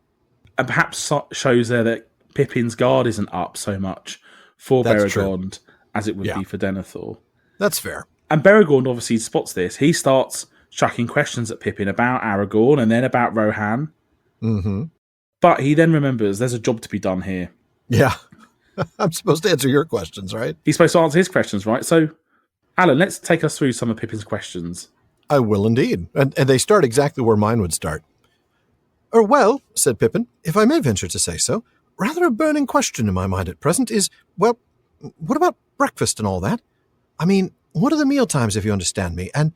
And perhaps shows there that Pippin's guard isn't up so much for Beregond as it would be for Denethor. That's fair. And Beregond obviously spots this. He starts chucking questions at Pippin about Aragorn and then about Rohan. Mm-hmm. But he then remembers there's a job to be done here. Yeah. I'm supposed to answer your questions, right? He's supposed to answer his questions, right? So, Alan, let's take us through some of Pippin's questions. I will indeed. And they start exactly where mine would start. Well, said Pippin, if I may venture to say so, rather a burning question in my mind at present is, well, what about breakfast and all that? I mean, what are the meal times, if you understand me? And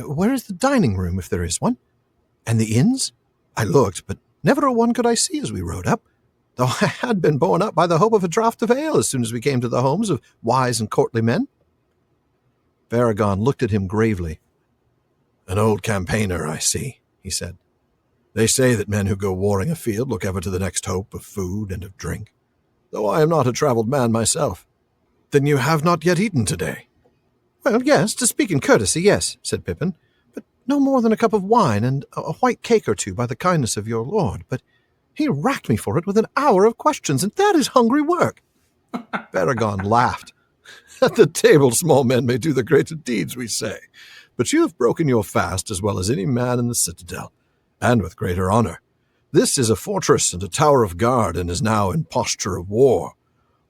where is the dining room, if there is one? And the inns? I looked, but never a one could I see as we rode up. though I had been borne up by the hope of a draught of ale as soon as we came to the homes of wise and courtly men. Baragon looked at him gravely. An old campaigner, I see, he said. They say that men who go warring afield look ever to the next hope of food and of drink, though I am not a travelled man myself. Then you have not yet eaten today? Well, yes, to speak in courtesy, yes, said Pippin, but no more than a cup of wine and a white cake or two by the kindness of your lord, but he racked me for it with an hour of questions, and that is hungry work. Baragon laughed. At the table small men may do the greater deeds, we say, but you have broken your fast as well as any man in the citadel, and with greater honour. This is a fortress and a tower of guard, and is now in posture of war.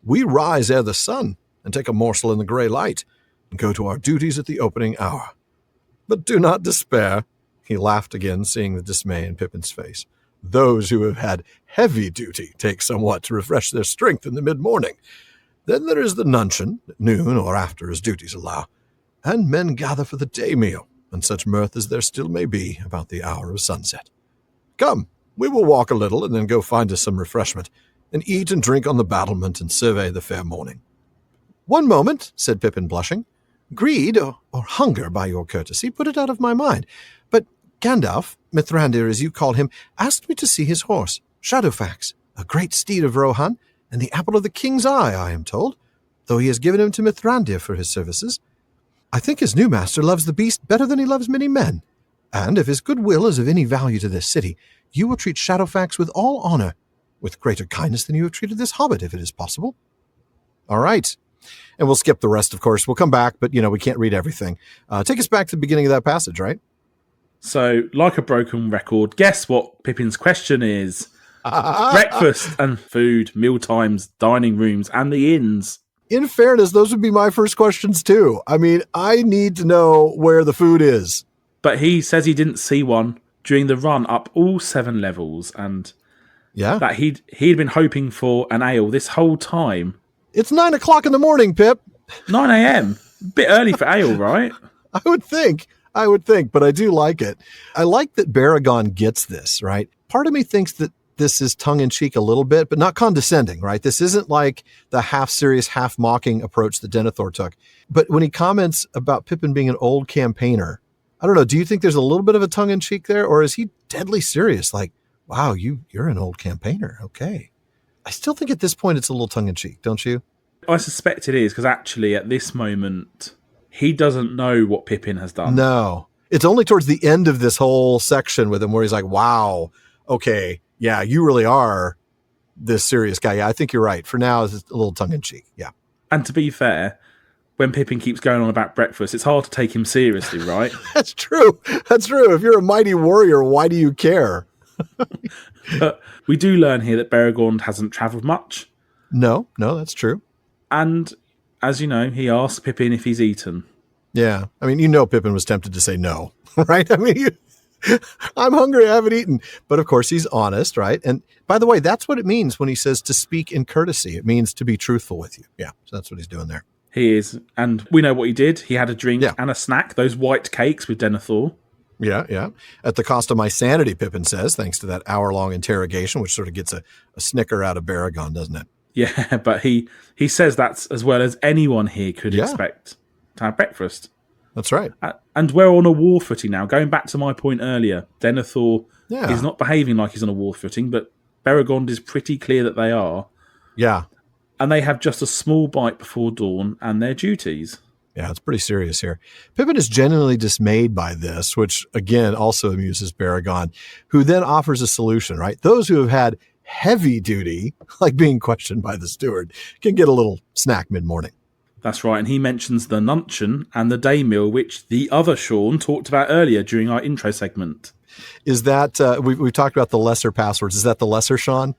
We rise ere the sun, and take a morsel in the grey light, and go to our duties at the opening hour. But do not despair, he laughed again, seeing the dismay in Pippin's face. Those who have had heavy duty take somewhat to refresh their strength in the mid-morning. Then there is the nuncheon, at noon or after as duties allow, and men gather for the day meal, and such mirth as there still may be about the hour of sunset. Come, we will walk a little, and then go find us some refreshment, and eat and drink on the battlement, and survey the fair morning. One moment, said Pippin, blushing. Greed, or hunger, by your courtesy, put it out of my mind. But Gandalf, Mithrandir as you call him, asked me to see his horse, Shadowfax, a great steed of Rohan, and the apple of the king's eye, I am told, though he has given him to Mithrandir for his services. I think his new master loves the beast better than he loves many men, and if his goodwill is of any value to this city, you will treat Shadowfax with all honour, with greater kindness than you have treated this hobbit, if it is possible. All right. And we'll skip the rest, of course. We'll come back, but, we can't read everything. Take us back to the beginning of that passage, right? So, like a broken record, guess what Pippin's question is? Breakfast and food, meal times, dining rooms, and the inns. In fairness, those would be my first questions, too. I mean, I need to know where the food is. But he says he didn't see one during the run up all 7 levels, and that he'd been hoping for an ale this whole time. It's 9 o'clock in the morning, Pip. 9 a.m. Bit early for ale, right? I would think, but I do like it. I like that Baragon gets this, right? Part of me thinks that this is tongue-in-cheek a little bit, but not condescending, right? This isn't like the half-serious, half-mocking approach that Denethor took. But when he comments about Pippin being an old campaigner, I don't know, do you think there's a little bit of a tongue-in-cheek there, or is he deadly serious? Like, wow, you're an old campaigner, okay. I still think at this point it's a little tongue-in-cheek, don't you? I suspect it is, because actually at this moment, he doesn't know what Pippin has done. No. It's only towards the end of this whole section with him where he's like, wow, okay, yeah, you really are this serious guy. Yeah, I think you're right. For now, it's a little tongue-in-cheek, yeah. And to be fair, when Pippin keeps going on about breakfast, it's hard to take him seriously, right? That's true. If you're a mighty warrior, why do you care? But we do learn here that Baragon hasn't travelled much. No, that's true. And, as you know, he asks Pippin if he's eaten. Yeah. I mean, Pippin was tempted to say no, right? I mean, I'm hungry, I haven't eaten. But, of course, he's honest, right? And, by the way, that's what it means when he says to speak in courtesy. It means to be truthful with you. Yeah, so that's what he's doing there. He is. And we know what he did. He had a drink and a snack, those white cakes with Denethor. Yeah. At the cost of my sanity, Pippin says, thanks to that hour-long interrogation, which sort of gets a snicker out of Baragon, doesn't it? Yeah, but he says that's as well as anyone here could expect to have breakfast. That's right. And we're on a war footing now. Going back to my point earlier, Denethor is not behaving like he's on a war footing, but Baragon is pretty clear that they are. Yeah. And they have just a small bite before dawn and their duties. Yeah, it's pretty serious here. Pippin is genuinely dismayed by this, which, again, also amuses Baragon, who then offers a solution, right? Those who have had heavy duty, like being questioned by the steward, can get a little snack mid-morning. That's right, and he mentions the nuncheon and the day meal, which the other Shaun talked about earlier during our intro segment. Is that, we've talked about the lesser passwords, is that the lesser Shaun?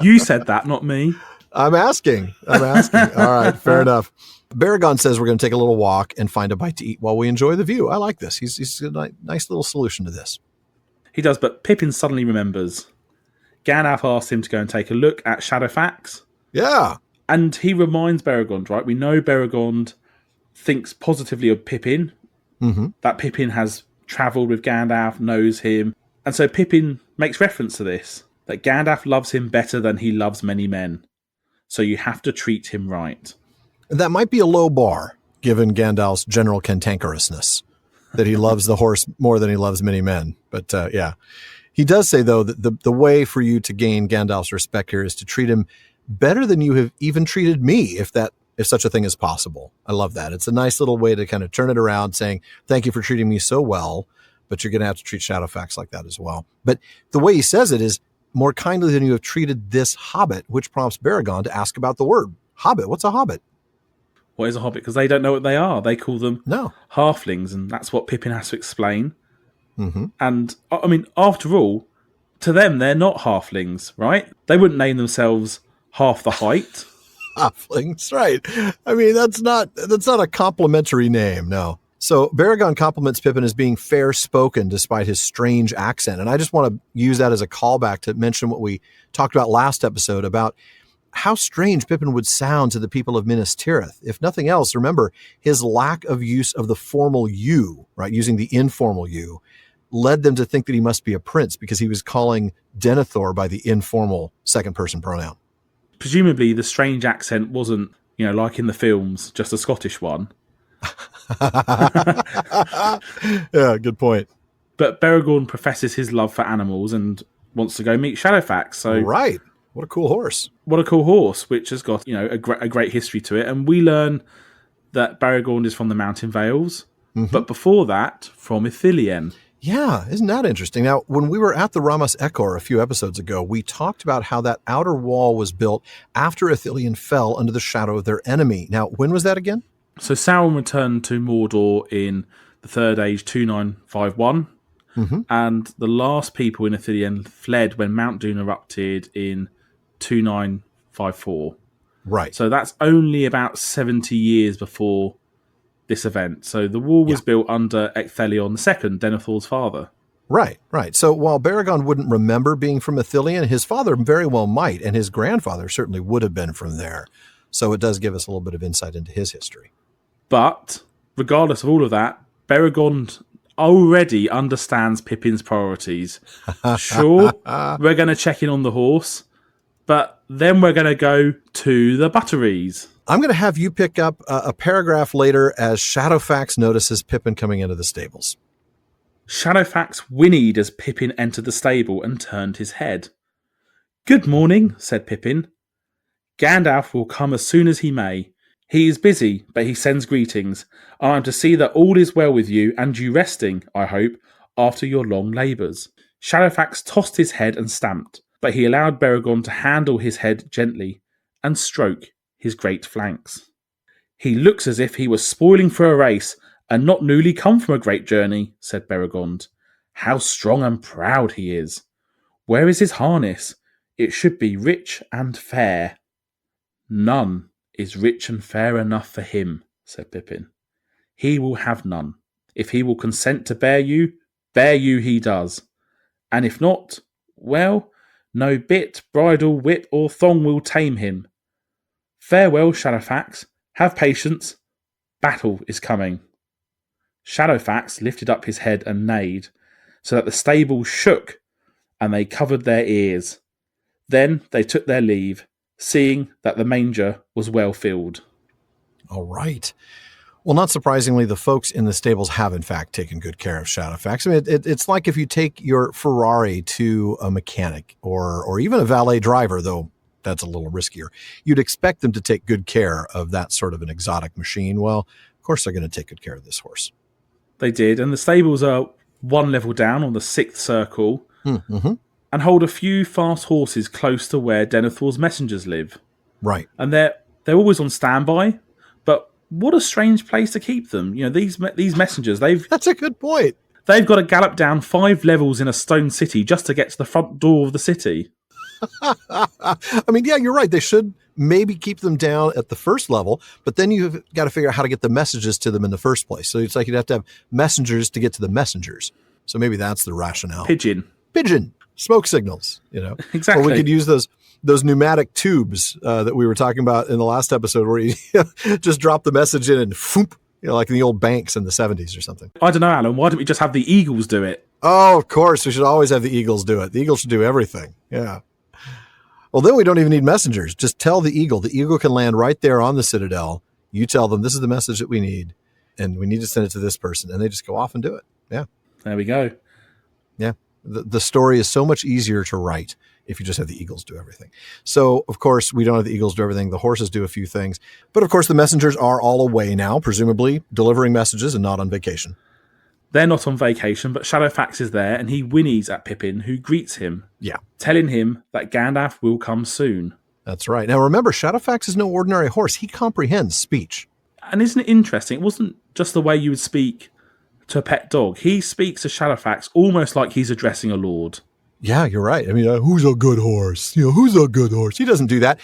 You said that, not me. I'm asking. All right, fair enough. Baragon says we're going to take a little walk and find a bite to eat while we enjoy the view. I like this. He's a nice little solution to this. He does, but Pippin suddenly remembers. Gandalf asked him to go and take a look at Shadowfax. Yeah. And he reminds Baragon, right? We know Baragon thinks positively of Pippin, that Pippin has travelled with Gandalf, knows him. And so Pippin makes reference to this. that Gandalf loves him better than he loves many men. So you have to treat him right. That might be a low bar, given Gandalf's general cantankerousness, that he loves the horse more than he loves many men. But yeah, he does say, though, that the way for you to gain Gandalf's respect here is to treat him better than you have even treated me, if such a thing is possible. I love that. It's a nice little way to kind of turn it around, saying, thank you for treating me so well, but you're going to have to treat Shadowfax like that as well. But the way he says it is more kindly than you have treated this hobbit, which prompts Baragon to ask about the word. Hobbit, what's a hobbit? What is a hobbit? Because they don't know what they are. They call them halflings, and that's what Pippin has to explain. Mm-hmm. And, I mean, after all, to them, they're not halflings, right? They wouldn't name themselves half the height. Halflings, right. I mean, that's not a complimentary name, no. So Baragon compliments Pippin as being fair-spoken despite his strange accent. And I just want to use that as a callback to mention what we talked about last episode about how strange Pippin would sound to the people of Minas Tirith. If nothing else, remember, his lack of use of the formal you, right, using the informal you, led them to think that he must be a prince because he was calling Denethor by the informal second-person pronoun. Presumably the strange accent wasn't, like in the films, just a Scottish one. Yeah, good point. But Baragon professes his love for animals and wants to go meet Shadowfax. So right. What a cool horse. What a cool horse, which has got, a great history to it. And we learn that Baragon is from the Mountain Vales, but before that, from Ithilien. Yeah, isn't that interesting? Now, when we were at the Ramas Ekor a few episodes ago, we talked about how that outer wall was built after Ithilien fell under the shadow of their enemy. Now, when was that again? So Sauron returned to Mordor in the Third Age 2951, and the last people in Ithilien fled when Mount Doom erupted in 2954. Right. So that's only about 70 years before this event. So the wall was built under Ecthelion II, Denethor's father. Right. So while Baragon wouldn't remember being from Ithilien, his father very well might, and his grandfather certainly would have been from there. So it does give us a little bit of insight into his history. But regardless of all of that, Baragon already understands Pippin's priorities. Sure, we're going to check in on the horse, but then we're going to go to the butteries. I'm going to have you pick up a paragraph later as Shadowfax notices Pippin coming into the stables. Shadowfax whinnied as Pippin entered the stable and turned his head. "Good morning," said Pippin. "Gandalf will come as soon as he may. He is busy, but he sends greetings. I am to see that all is well with you and you resting, I hope, after your long labours." Shadowfax tossed his head and stamped, but he allowed Baragon to handle his head gently and stroke his great flanks. "He looks as if he was spoiling for a race and not newly come from a great journey," said Baragon. "How strong and proud he is. Where is his harness? It should be rich and fair." "None is rich and fair enough for him," said Pippin. "He will have none. If he will consent to bear you he does. And if not, well, no bit, bridle, whip, or thong will tame him. Farewell, Shadowfax. Have patience. Battle is coming." Shadowfax lifted up his head and neighed, so that the stable shook, and they covered their ears. Then they took their leave, seeing that the manger was well filled. All right. Well, not surprisingly, the folks in the stables have, in fact, taken good care of Shadowfax. I mean, it's like if you take your Ferrari to a mechanic or even a valet driver, though that's a little riskier. You'd expect them to take good care of that sort of an exotic machine. Well, of course, they're going to take good care of this horse. They did, and the stables are one level down on the 6th circle and hold a few fast horses close to where Denethor's messengers live. Right. And they're always on standby, but what a strange place to keep them. These messengers, That's a good point. They've got to gallop down 5 levels in a stone city just to get to the front door of the city. I mean, yeah, you're right. They should maybe keep them down at the first level, but then you've got to figure out how to get the messages to them in the first place. So it's like you'd have to have messengers to get to the messengers. So maybe that's the rationale. Pigeon. Smoke signals, Exactly. Or we could use those pneumatic tubes that we were talking about in the last episode where you just drop the message in and foop, like in the old banks in the 70s or something. I don't know, Alan. Why don't we just have the Eagles do it? Oh, of course. We should always have the eagles do it. The eagle should do everything. Yeah. Well, then we don't even need messengers. Just tell the eagle. The eagle can land right there on the citadel. You tell them this is the message that we need, and we need to send it to this person. And they just go off and do it. Yeah. There we go. Yeah. The story is so much easier to write if you just have the eagles do everything. So, of course, we don't have the eagles do everything. The horses do a few things. But, of course, the messengers are all away now, presumably delivering messages and not on vacation. They're not on vacation, but Shadowfax is there, and he whinnies at Pippin, who greets him, telling him that Gandalf will come soon. That's right. Now, remember, Shadowfax is no ordinary horse. He comprehends speech. And isn't it interesting? It wasn't just the way you would speak to a pet dog. He speaks to Shadowfax almost like he's addressing a lord. Yeah, you're right. I mean, who's a good horse? Who's a good horse? He doesn't do that.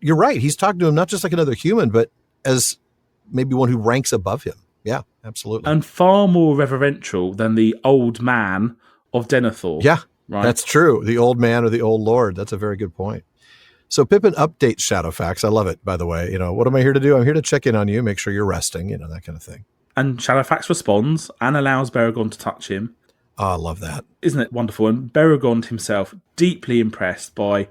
You're right. He's talking to him not just like another human, but as maybe one who ranks above him. Yeah, absolutely. And far more reverential than the old man of Denethor. Yeah, right? That's true. The old man or the old lord. That's a very good point. So Pippin updates Shadowfax. I love it, by the way. What am I here to do? I'm here to check in on you, make sure you're resting, that kind of thing. And Shadowfax responds and allows Beregond to touch him. Oh, I love that. Isn't it wonderful? And Beregond himself, deeply impressed by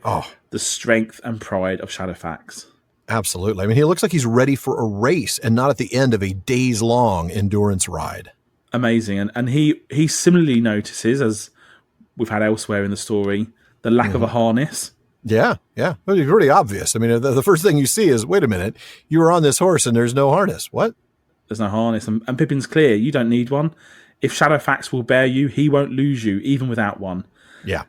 the strength and pride of Shadowfax. Absolutely. I mean, he looks like he's ready for a race and not at the end of a days-long endurance ride. Amazing. And he similarly notices, as we've had elsewhere in the story, the lack of a harness. Yeah. Well, it's pretty obvious. I mean, the first thing you see is, wait a minute, you were on this horse and there's no harness. What? There's no harness. And Pippin's clear, you don't need one. If Shadowfax will bear you, he won't lose you, even without one. Yeah.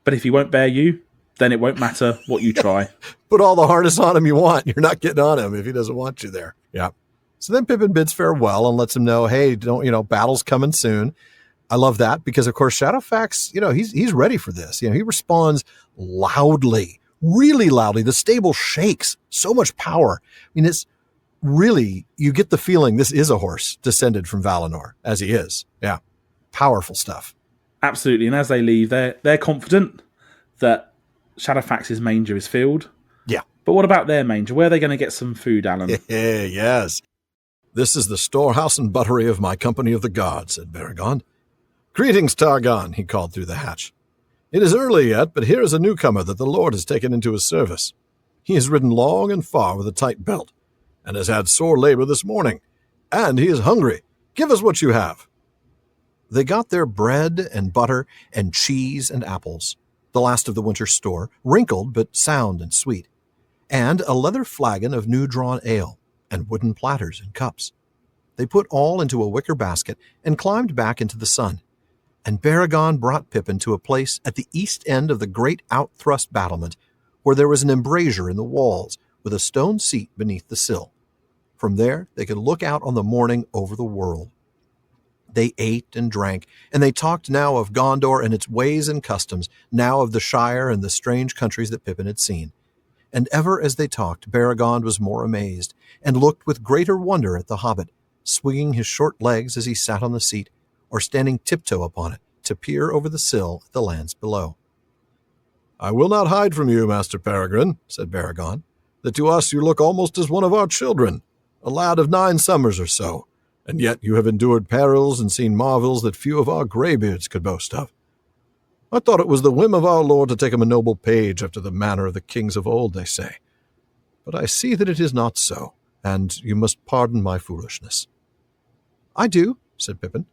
But if he won't bear you, then it won't matter what you try. Put all the harness on him you want. You're not getting on him if he doesn't want you there. Yeah. So then Pippin bids farewell and lets him know, hey, battle's coming soon. I love that because, of course, Shadowfax, he's ready for this. He responds loudly, really loudly. The stable shakes. So much power. I mean, it's really, you get the feeling this is a horse descended from Valinor, as he is. Yeah. Powerful stuff. Absolutely. And as they leave, they're confident that Shadowfax's manger is filled. Yeah. But what about their manger? Where are they going to get some food, Alan? Yes. This is the storehouse and buttery of my company of the gods, said Beregond. Greetings, Targon, he called through the hatch. It is early yet, but here is a newcomer that the Lord has taken into his service. He has ridden long and far with a tight belt, and has had sore labor this morning. And he is hungry. Give us what you have. They got their bread and butter and cheese and apples, the last of the winter store, wrinkled but sound and sweet, and a leather flagon of new-drawn ale, and wooden platters and cups. They put all into a wicker basket and climbed back into the sun. And Beregond brought Pippin to a place at the east end of the great out-thrust battlement, where there was an embrasure in the walls with a stone seat beneath the sill. From there, they could look out on the morning over the world. They ate and drank, and they talked now of Gondor and its ways and customs, now of the Shire and the strange countries that Pippin had seen. And ever as they talked, Beregond was more amazed, and looked with greater wonder at the hobbit, swinging his short legs as he sat on the seat, or standing tiptoe upon it to peer over the sill at the lands below. I will not hide from you, Master Peregrine, said Beregond, that to us you look almost as one of our children, a lad of 9 summers or so, and yet you have endured perils and seen marvels that few of our greybeards could boast of. I thought it was the whim of our Lord to take him a noble page after the manner of the kings of old, they say. But I see that it is not so, and you must pardon my foolishness. I do, said Pippin.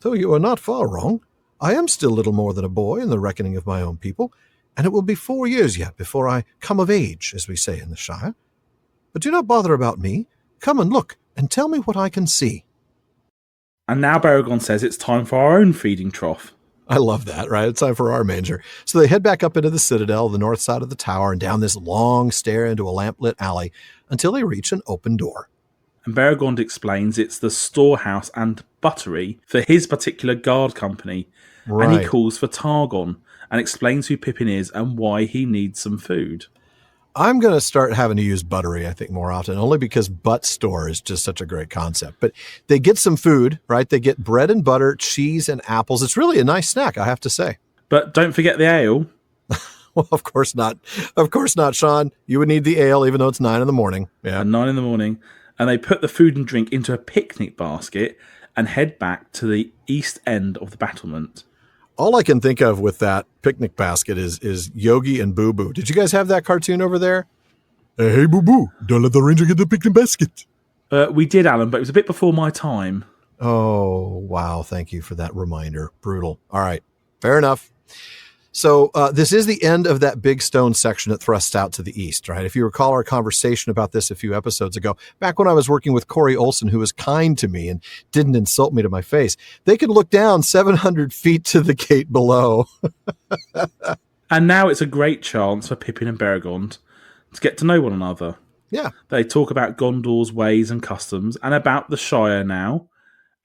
Though you are not far wrong, I am still little more than a boy in the reckoning of my own people, and it will be 4 years yet before I come of age, as we say in the Shire. But do not bother about me. Come and look, and tell me what I can see. And now Beregond says it's time for our own feeding trough. I love that, right? It's time for our manger. So they head back up into the citadel, the north side of the tower, and down this long stair into a lamp-lit alley until they reach an open door. And Beregond explains it's the storehouse and buttery for his particular guard company. Right. And he calls for Targon and explains who Pippin is and why he needs some food. I'm going to start having to use buttery, I think, more often, only because butt store is just such a great concept. But they get some food, right? They get bread and butter, cheese and apples. It's really a nice snack, I have to say. But don't forget the ale. Well, of course not. Of course not, Shaun. You would need the ale, even though it's 9 in the morning. Yeah. And 9 in the morning. And they put the food and drink into a picnic basket and head back to the east end of the battlement. All I can think of with that picnic basket is Yogi and Boo Boo. Did you guys have that cartoon over there? Hey, Boo Boo, don't let the ranger get the picnic basket. We did, Alan, but it was a bit before my time. Oh, wow. Thank you for that reminder. Brutal. All right. Fair enough. So this is the end of that big stone section that thrusts out to the east, right? If you recall our conversation about this a few episodes ago, back when I was working with Corey Olson, who was kind to me and didn't insult me to my face, they could look down 700 feet to the gate below. And now it's a great chance for Pippin and Beregond to get to know one another. Yeah. They talk about Gondor's ways and customs and about the Shire now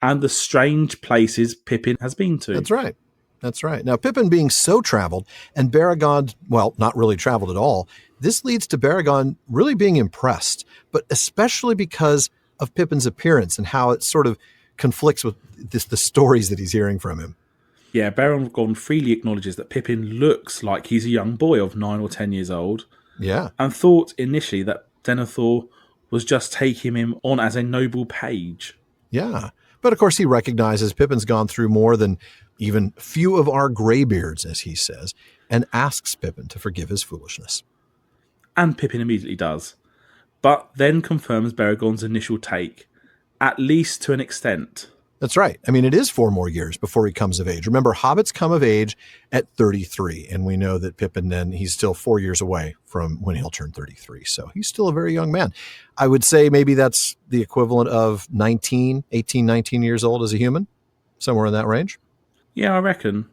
and the strange places Pippin has been to. That's right. That's right. Now, Pippin being so traveled and Beregond, well, not really traveled at all, this leads to Beregond really being impressed, but especially because of Pippin's appearance and how it sort of conflicts with the stories that he's hearing from him. Yeah, Beregond freely acknowledges that Pippin looks like he's a young boy of 9 or 10 years old. Yeah. And thought initially that Denethor was just taking him on as a noble page. Yeah. But of course, he recognizes Pippin's gone through more than even few of our graybeards, as he says, and asks Pippin to forgive his foolishness. And Pippin immediately does, but then confirms Beregond's initial take, at least to an extent. That's right. I mean, it is 4 more years before he comes of age. Remember, hobbits come of age at 33, and we know that Pippin then, he's still 4 years away from when he'll turn 33, so he's still a very young man. I would say maybe that's the equivalent of 18, 19 years old as a human, somewhere in that range. Yeah, I reckon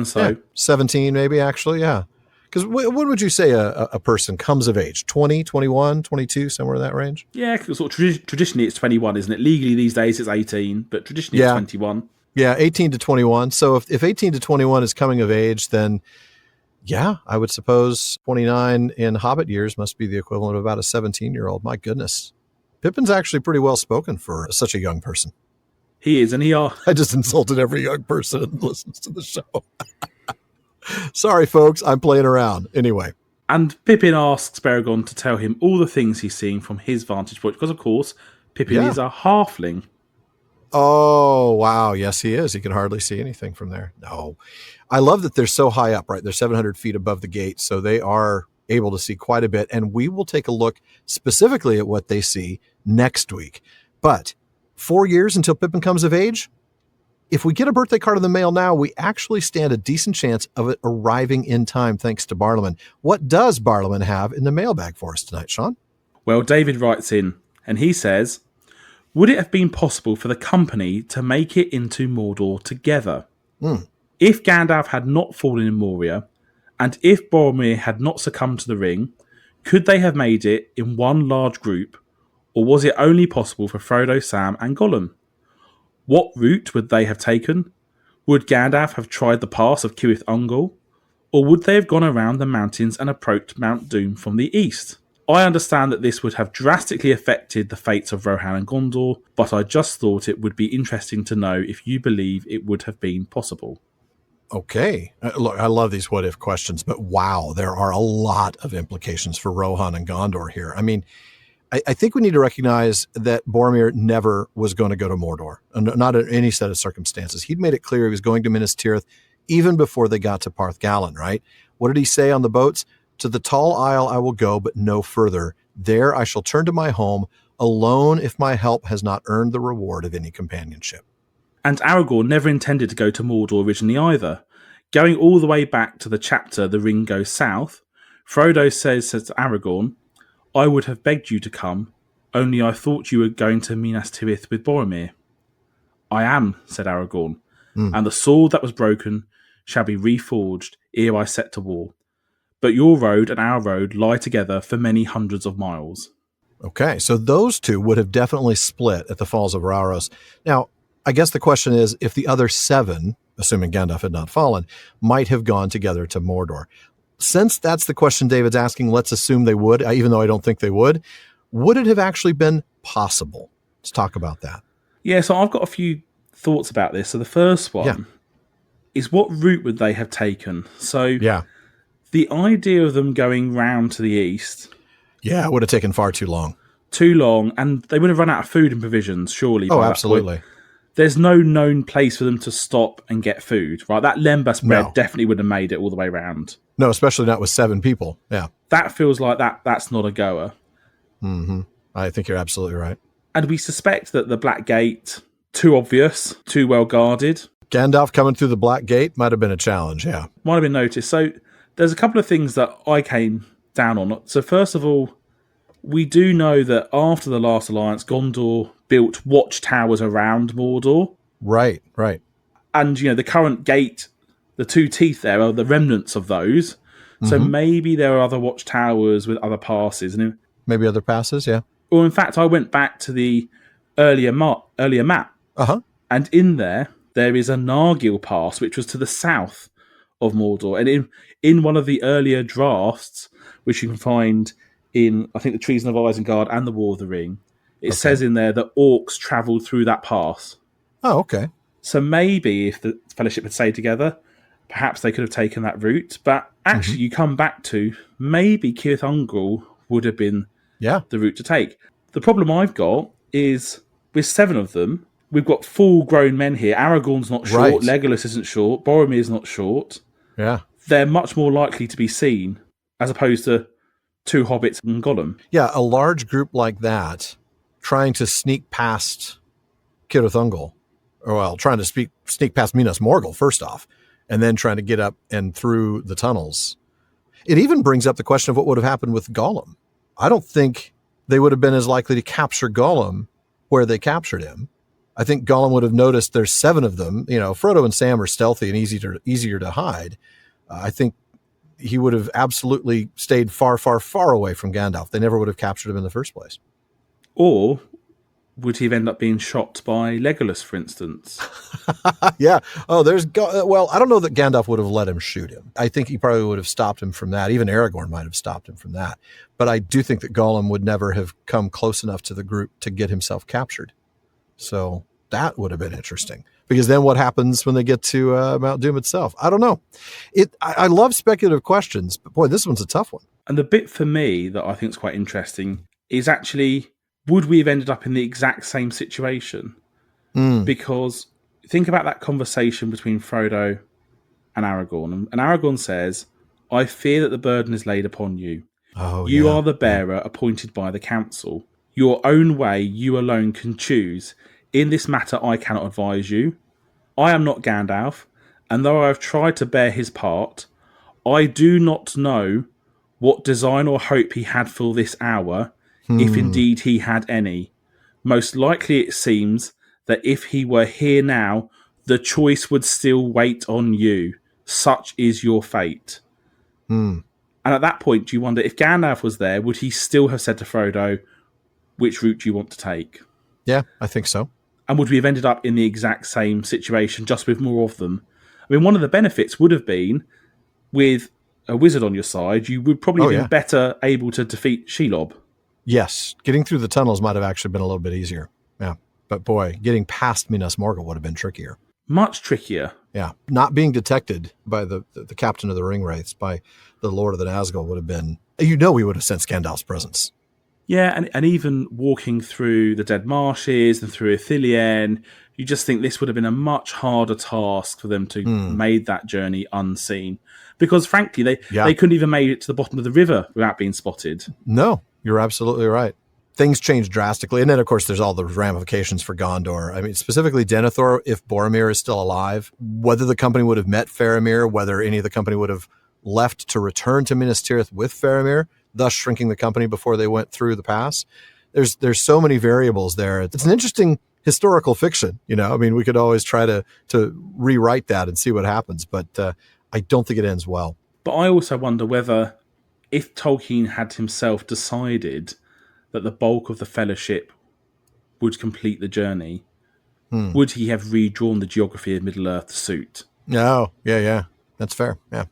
so. Yeah, 17 maybe, actually, yeah. Because when would you say a person comes of age? 20, 21, 22, somewhere in that range? Yeah, because sort of traditionally it's 21, isn't it? Legally these days it's 18, but traditionally it's 21. Yeah, 18 to 21. So if 18 to 21 is coming of age, then yeah, I would suppose 29 in Hobbit years must be the equivalent of about a 17-year-old. My goodness. Pippin's actually pretty well spoken for such a young person. He is, and I just insulted every young person that listens to the show. Sorry, folks, I'm playing around. Anyway. And Pippin asks Beregond to tell him all the things he's seeing from his vantage point, because, of course, Pippin is a halfling. Oh, wow. Yes, he is. He can hardly see anything from there. No. I love that they're so high up, right? They're 700 feet above the gate, so they are able to see quite a bit, and we will take a look specifically at what they see next week. But 4 years until Pippin comes of age? If we get a birthday card in the mail now, we actually stand a decent chance of it arriving in time thanks to Barliman. What does Barliman have in the mailbag for us tonight, Shaun? Well, David writes in, and he says, would it have been possible for the company to make it into Mordor together? If Gandalf had not fallen in Moria, and if Boromir had not succumbed to the ring, could they have made it in one large group, or was it only possible for Frodo, Sam, and Gollum? What route would they have taken? Would Gandalf have tried the pass of Cirith Ungol? Or would they have gone around the mountains and approached Mount Doom from the east? I understand that this would have drastically affected the fates of Rohan and Gondor, but I just thought it would be interesting to know if you believe it would have been possible. Okay. Look, I love these what-if questions, but wow, there are a lot of implications for Rohan and Gondor here. I mean, I think we need to recognize that Boromir never was going to go to Mordor, not in any set of circumstances. He'd made it clear he was going to Minas Tirith even before they got to Parth Galen, right? What did he say on the boats? To the tall isle I will go, but no further. There I shall turn to my home, alone if my help has not earned the reward of any companionship. And Aragorn never intended to go to Mordor originally either. Going all the way back to the chapter The Ring Goes South, Frodo says to Aragorn, I would have begged you to come, only I thought you were going to Minas Tirith with Boromir. I am, said Aragorn, and the sword that was broken shall be reforged ere I set to war. But your road and our road lie together for many hundreds of miles. Okay, so those two would have definitely split at the Falls of Rauros. Now, I guess the question is if the other 7, assuming Gandalf had not fallen, might have gone together to Mordor. Since that's the question David's asking, let's assume they would, even though I don't think they would. Would it have actually been possible? Let's talk about that. Yeah, so I've got a few thoughts about this. So the first one is what route would they have taken? So the idea of them going round to the east... Yeah, it would have taken far too long. Too long, and they would have run out of food and provisions, surely. Oh, absolutely. there's no known place for them to stop and get food, right? That lembas bread definitely would have made it all the way around. No, especially not with 7 people. Yeah. That feels like that's not a goer. Mm-hmm. I think you're absolutely right. And we suspect that the Black Gate, too obvious, too well guarded. Gandalf coming through the Black Gate might have been a challenge, yeah. Might have been noticed. So there's a couple of things that I came down on. So first of all, we do know that after the last alliance, Gondor built watchtowers around Mordor. Right. And, the current gate, the 2 teeth there are the remnants of those. So maybe there are other watchtowers with other passes. And maybe other passes, yeah. Well, in fact, I went back to the earlier map. Uh-huh. And in there is a Nargil Pass, which was to the south of Mordor. And in one of the earlier drafts, which you can find in, I think, the Treason of Isengard and the War of the Ring, it says in there that orcs travelled through that pass. Oh, okay. So maybe if the Fellowship had stayed together, perhaps they could have taken that route. But actually, you come back to maybe Cirith Ungol would have been the route to take. The problem I've got is with 7 of them, we've got full-grown men here. Aragorn's not short. Right. Legolas isn't short. Boromir's not short. Yeah. They're much more likely to be seen as opposed to 2 hobbits and Gollum. Yeah, a large group like that trying to sneak past Cirith Ungol, trying to sneak past Minas Morgul, first off, and then trying to get up and through the tunnels. It even brings up the question of what would have happened with Gollum. I don't think they would have been as likely to capture Gollum where they captured him. I think Gollum would have noticed there's 7 of them. Frodo and Sam are stealthy and easier to hide. I think he would have absolutely stayed far, far, far away from Gandalf. They never would have captured him in the first place. Or would he have ended up being shot by Legolas, for instance? Yeah. Oh, I don't know that Gandalf would have let him shoot him. I think he probably would have stopped him from that. Even Aragorn might have stopped him from that. But I do think that Gollum would never have come close enough to the group to get himself captured. So that would have been interesting. Because then what happens when they get to Mount Doom itself? I don't know. I love speculative questions, but boy, this one's a tough one. And the bit for me that I think is quite interesting is actually, would we have ended up in the exact same situation? Because think about that conversation between Frodo and Aragorn. And Aragorn says, I fear that the burden is laid upon you. You are the bearer appointed by the council. Your own way you alone can choose. In this matter I cannot advise you. I am not Gandalf, and though I have tried to bear his part, I do not know what design or hope he had for this hour, if indeed he had any. Most likely it seems that if he were here now, the choice would still wait on you. Such is your fate. And at that point, do you wonder, if Gandalf was there, would he still have said to Frodo, which route do you want to take? Yeah, I think so. And would we have ended up in the exact same situation, just with more of them? I mean, one of the benefits would have been, with a wizard on your side, you would probably have been better able to defeat Shelob. Yes, getting through the tunnels might have actually been a little bit easier. Yeah, but boy, getting past Minas Morgul would have been trickier. Much trickier. Yeah, not being detected by the captain of the Ringwraiths, by the Lord of the Nazgul would have been... we would have sensed Gandalf's presence. Yeah, and even walking through the Dead Marshes and through Ithilien, you just think this would have been a much harder task for them to made that journey unseen. Because frankly, they couldn't even make it to the bottom of the river without being spotted. No, you're absolutely right. Things change drastically. And then, of course, there's all the ramifications for Gondor. I mean, specifically Denethor, if Boromir is still alive, whether the company would have met Faramir, whether any of the company would have left to return to Minas Tirith with Faramir, thus shrinking the company before they went through the pass. There's so many variables there. It's an interesting historical fiction. I mean, we could always try to rewrite that and see what happens, but I don't think it ends well. But I also wonder whether, if Tolkien had himself decided that the bulk of the Fellowship would complete the journey, would he have redrawn the geography of Middle-earth to suit? No, yeah. That's fair, yeah.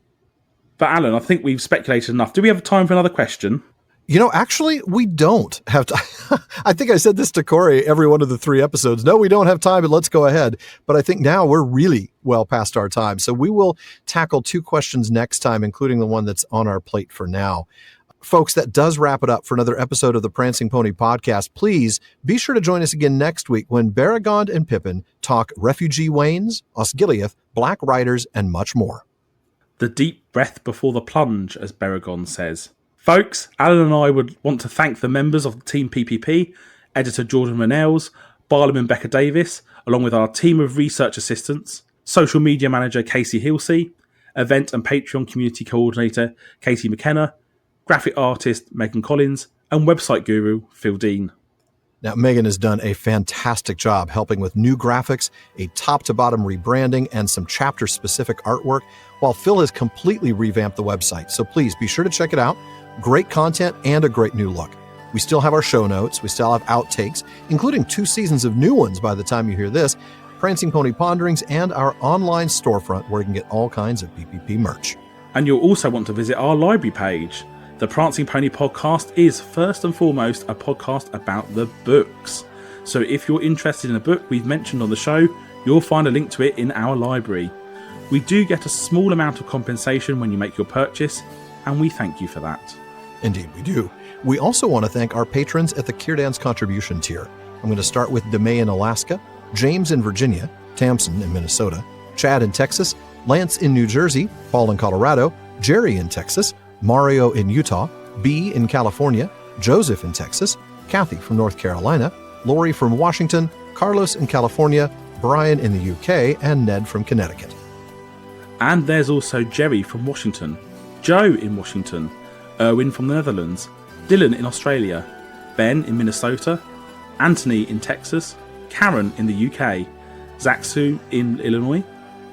But Alan, I think we've speculated enough. Do we have time for another question? Actually, we don't have time. I think I said this to Corey every one of the 3 episodes. No, we don't have time, but let's go ahead. But I think now we're really well past our time. So we will tackle 2 questions next time, including the one that's on our plate for now. Folks, that does wrap it up for another episode of the Prancing Pony Podcast. Please be sure to join us again next week when Beregond and Pippin talk refugee wains, Osgiliath, Black Riders, and much more. The deep breath before the plunge, as Beregond says. Folks, Alan and I would want to thank the members of Team PPP, editor Jordan Rennells, Barlam and Becca Davis, along with our team of research assistants, social media manager Casey Hilsey, event and Patreon community coordinator Katie McKenna, graphic artist Megan Collins, and website guru Phil Dean. Now, Megan has done a fantastic job helping with new graphics, a top-to-bottom rebranding, and some chapter-specific artwork, while Phil has completely revamped the website. So please be sure to check it out. Great content and a great new look. We still have our show notes. We still have outtakes, including 2 seasons of new ones by the time you hear this, Prancing Pony Ponderings, and our online storefront where you can get all kinds of PPP merch. And you'll also want to visit our library page. The Prancing Pony Podcast is first and foremost a podcast about the books. So if you're interested in a book we've mentioned on the show, you'll find a link to it in our library. We do get a small amount of compensation when you make your purchase, and we thank you for that. Indeed, we do. We also want to thank our patrons at the Kierdance contribution tier. I'm going to start with DeMay in Alaska, James in Virginia, Tamsin in Minnesota, Chad in Texas, Lance in New Jersey, Paul in Colorado, Jerry in Texas, Mario in Utah, B in California, Joseph in Texas, Kathy from North Carolina, Lori from Washington, Carlos in California, Brian in the UK, and Ned from Connecticut. And there's also Jerry from Washington, Joe in Washington, Erwin from the Netherlands, Dylan in Australia, Ben in Minnesota, Anthony in Texas, Karen in the UK, Zaxu in Illinois,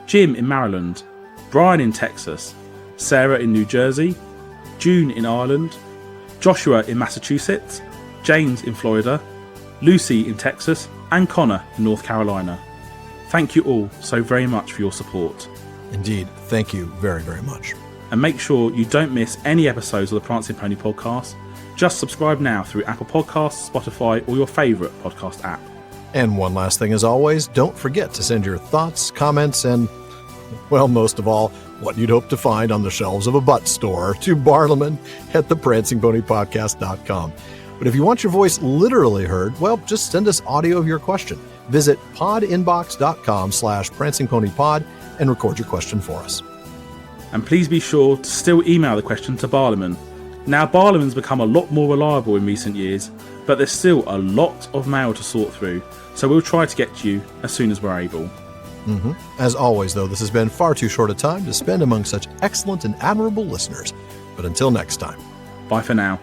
Jim in Maryland, Brian in Texas, Sarah in New Jersey, June in Ireland, Joshua in Massachusetts, James in Florida, Lucy in Texas, and Connor in North Carolina. Thank you all so very much for your support. Indeed, thank you very, very much. And make sure you don't miss any episodes of the Prancing Pony Podcast. Just subscribe now through Apple Podcasts, Spotify, or your favourite podcast app. And one last thing, as always, don't forget to send your thoughts, comments, and, well, most of all, what you'd hope to find on the shelves of a butt store to Barlaman at theprancingponypodcast.com. But if you want your voice literally heard, well, just send us audio of your question. Visit podinbox.com/prancingponypod and record your question for us. And please be sure to still email the question to Barlaman. Now, Barlaman's become a lot more reliable in recent years, but there's still a lot of mail to sort through, so we'll try to get to you as soon as we're able. As always, though, this has been far too short a time to spend among such excellent and admirable listeners. But until next time. Bye for now.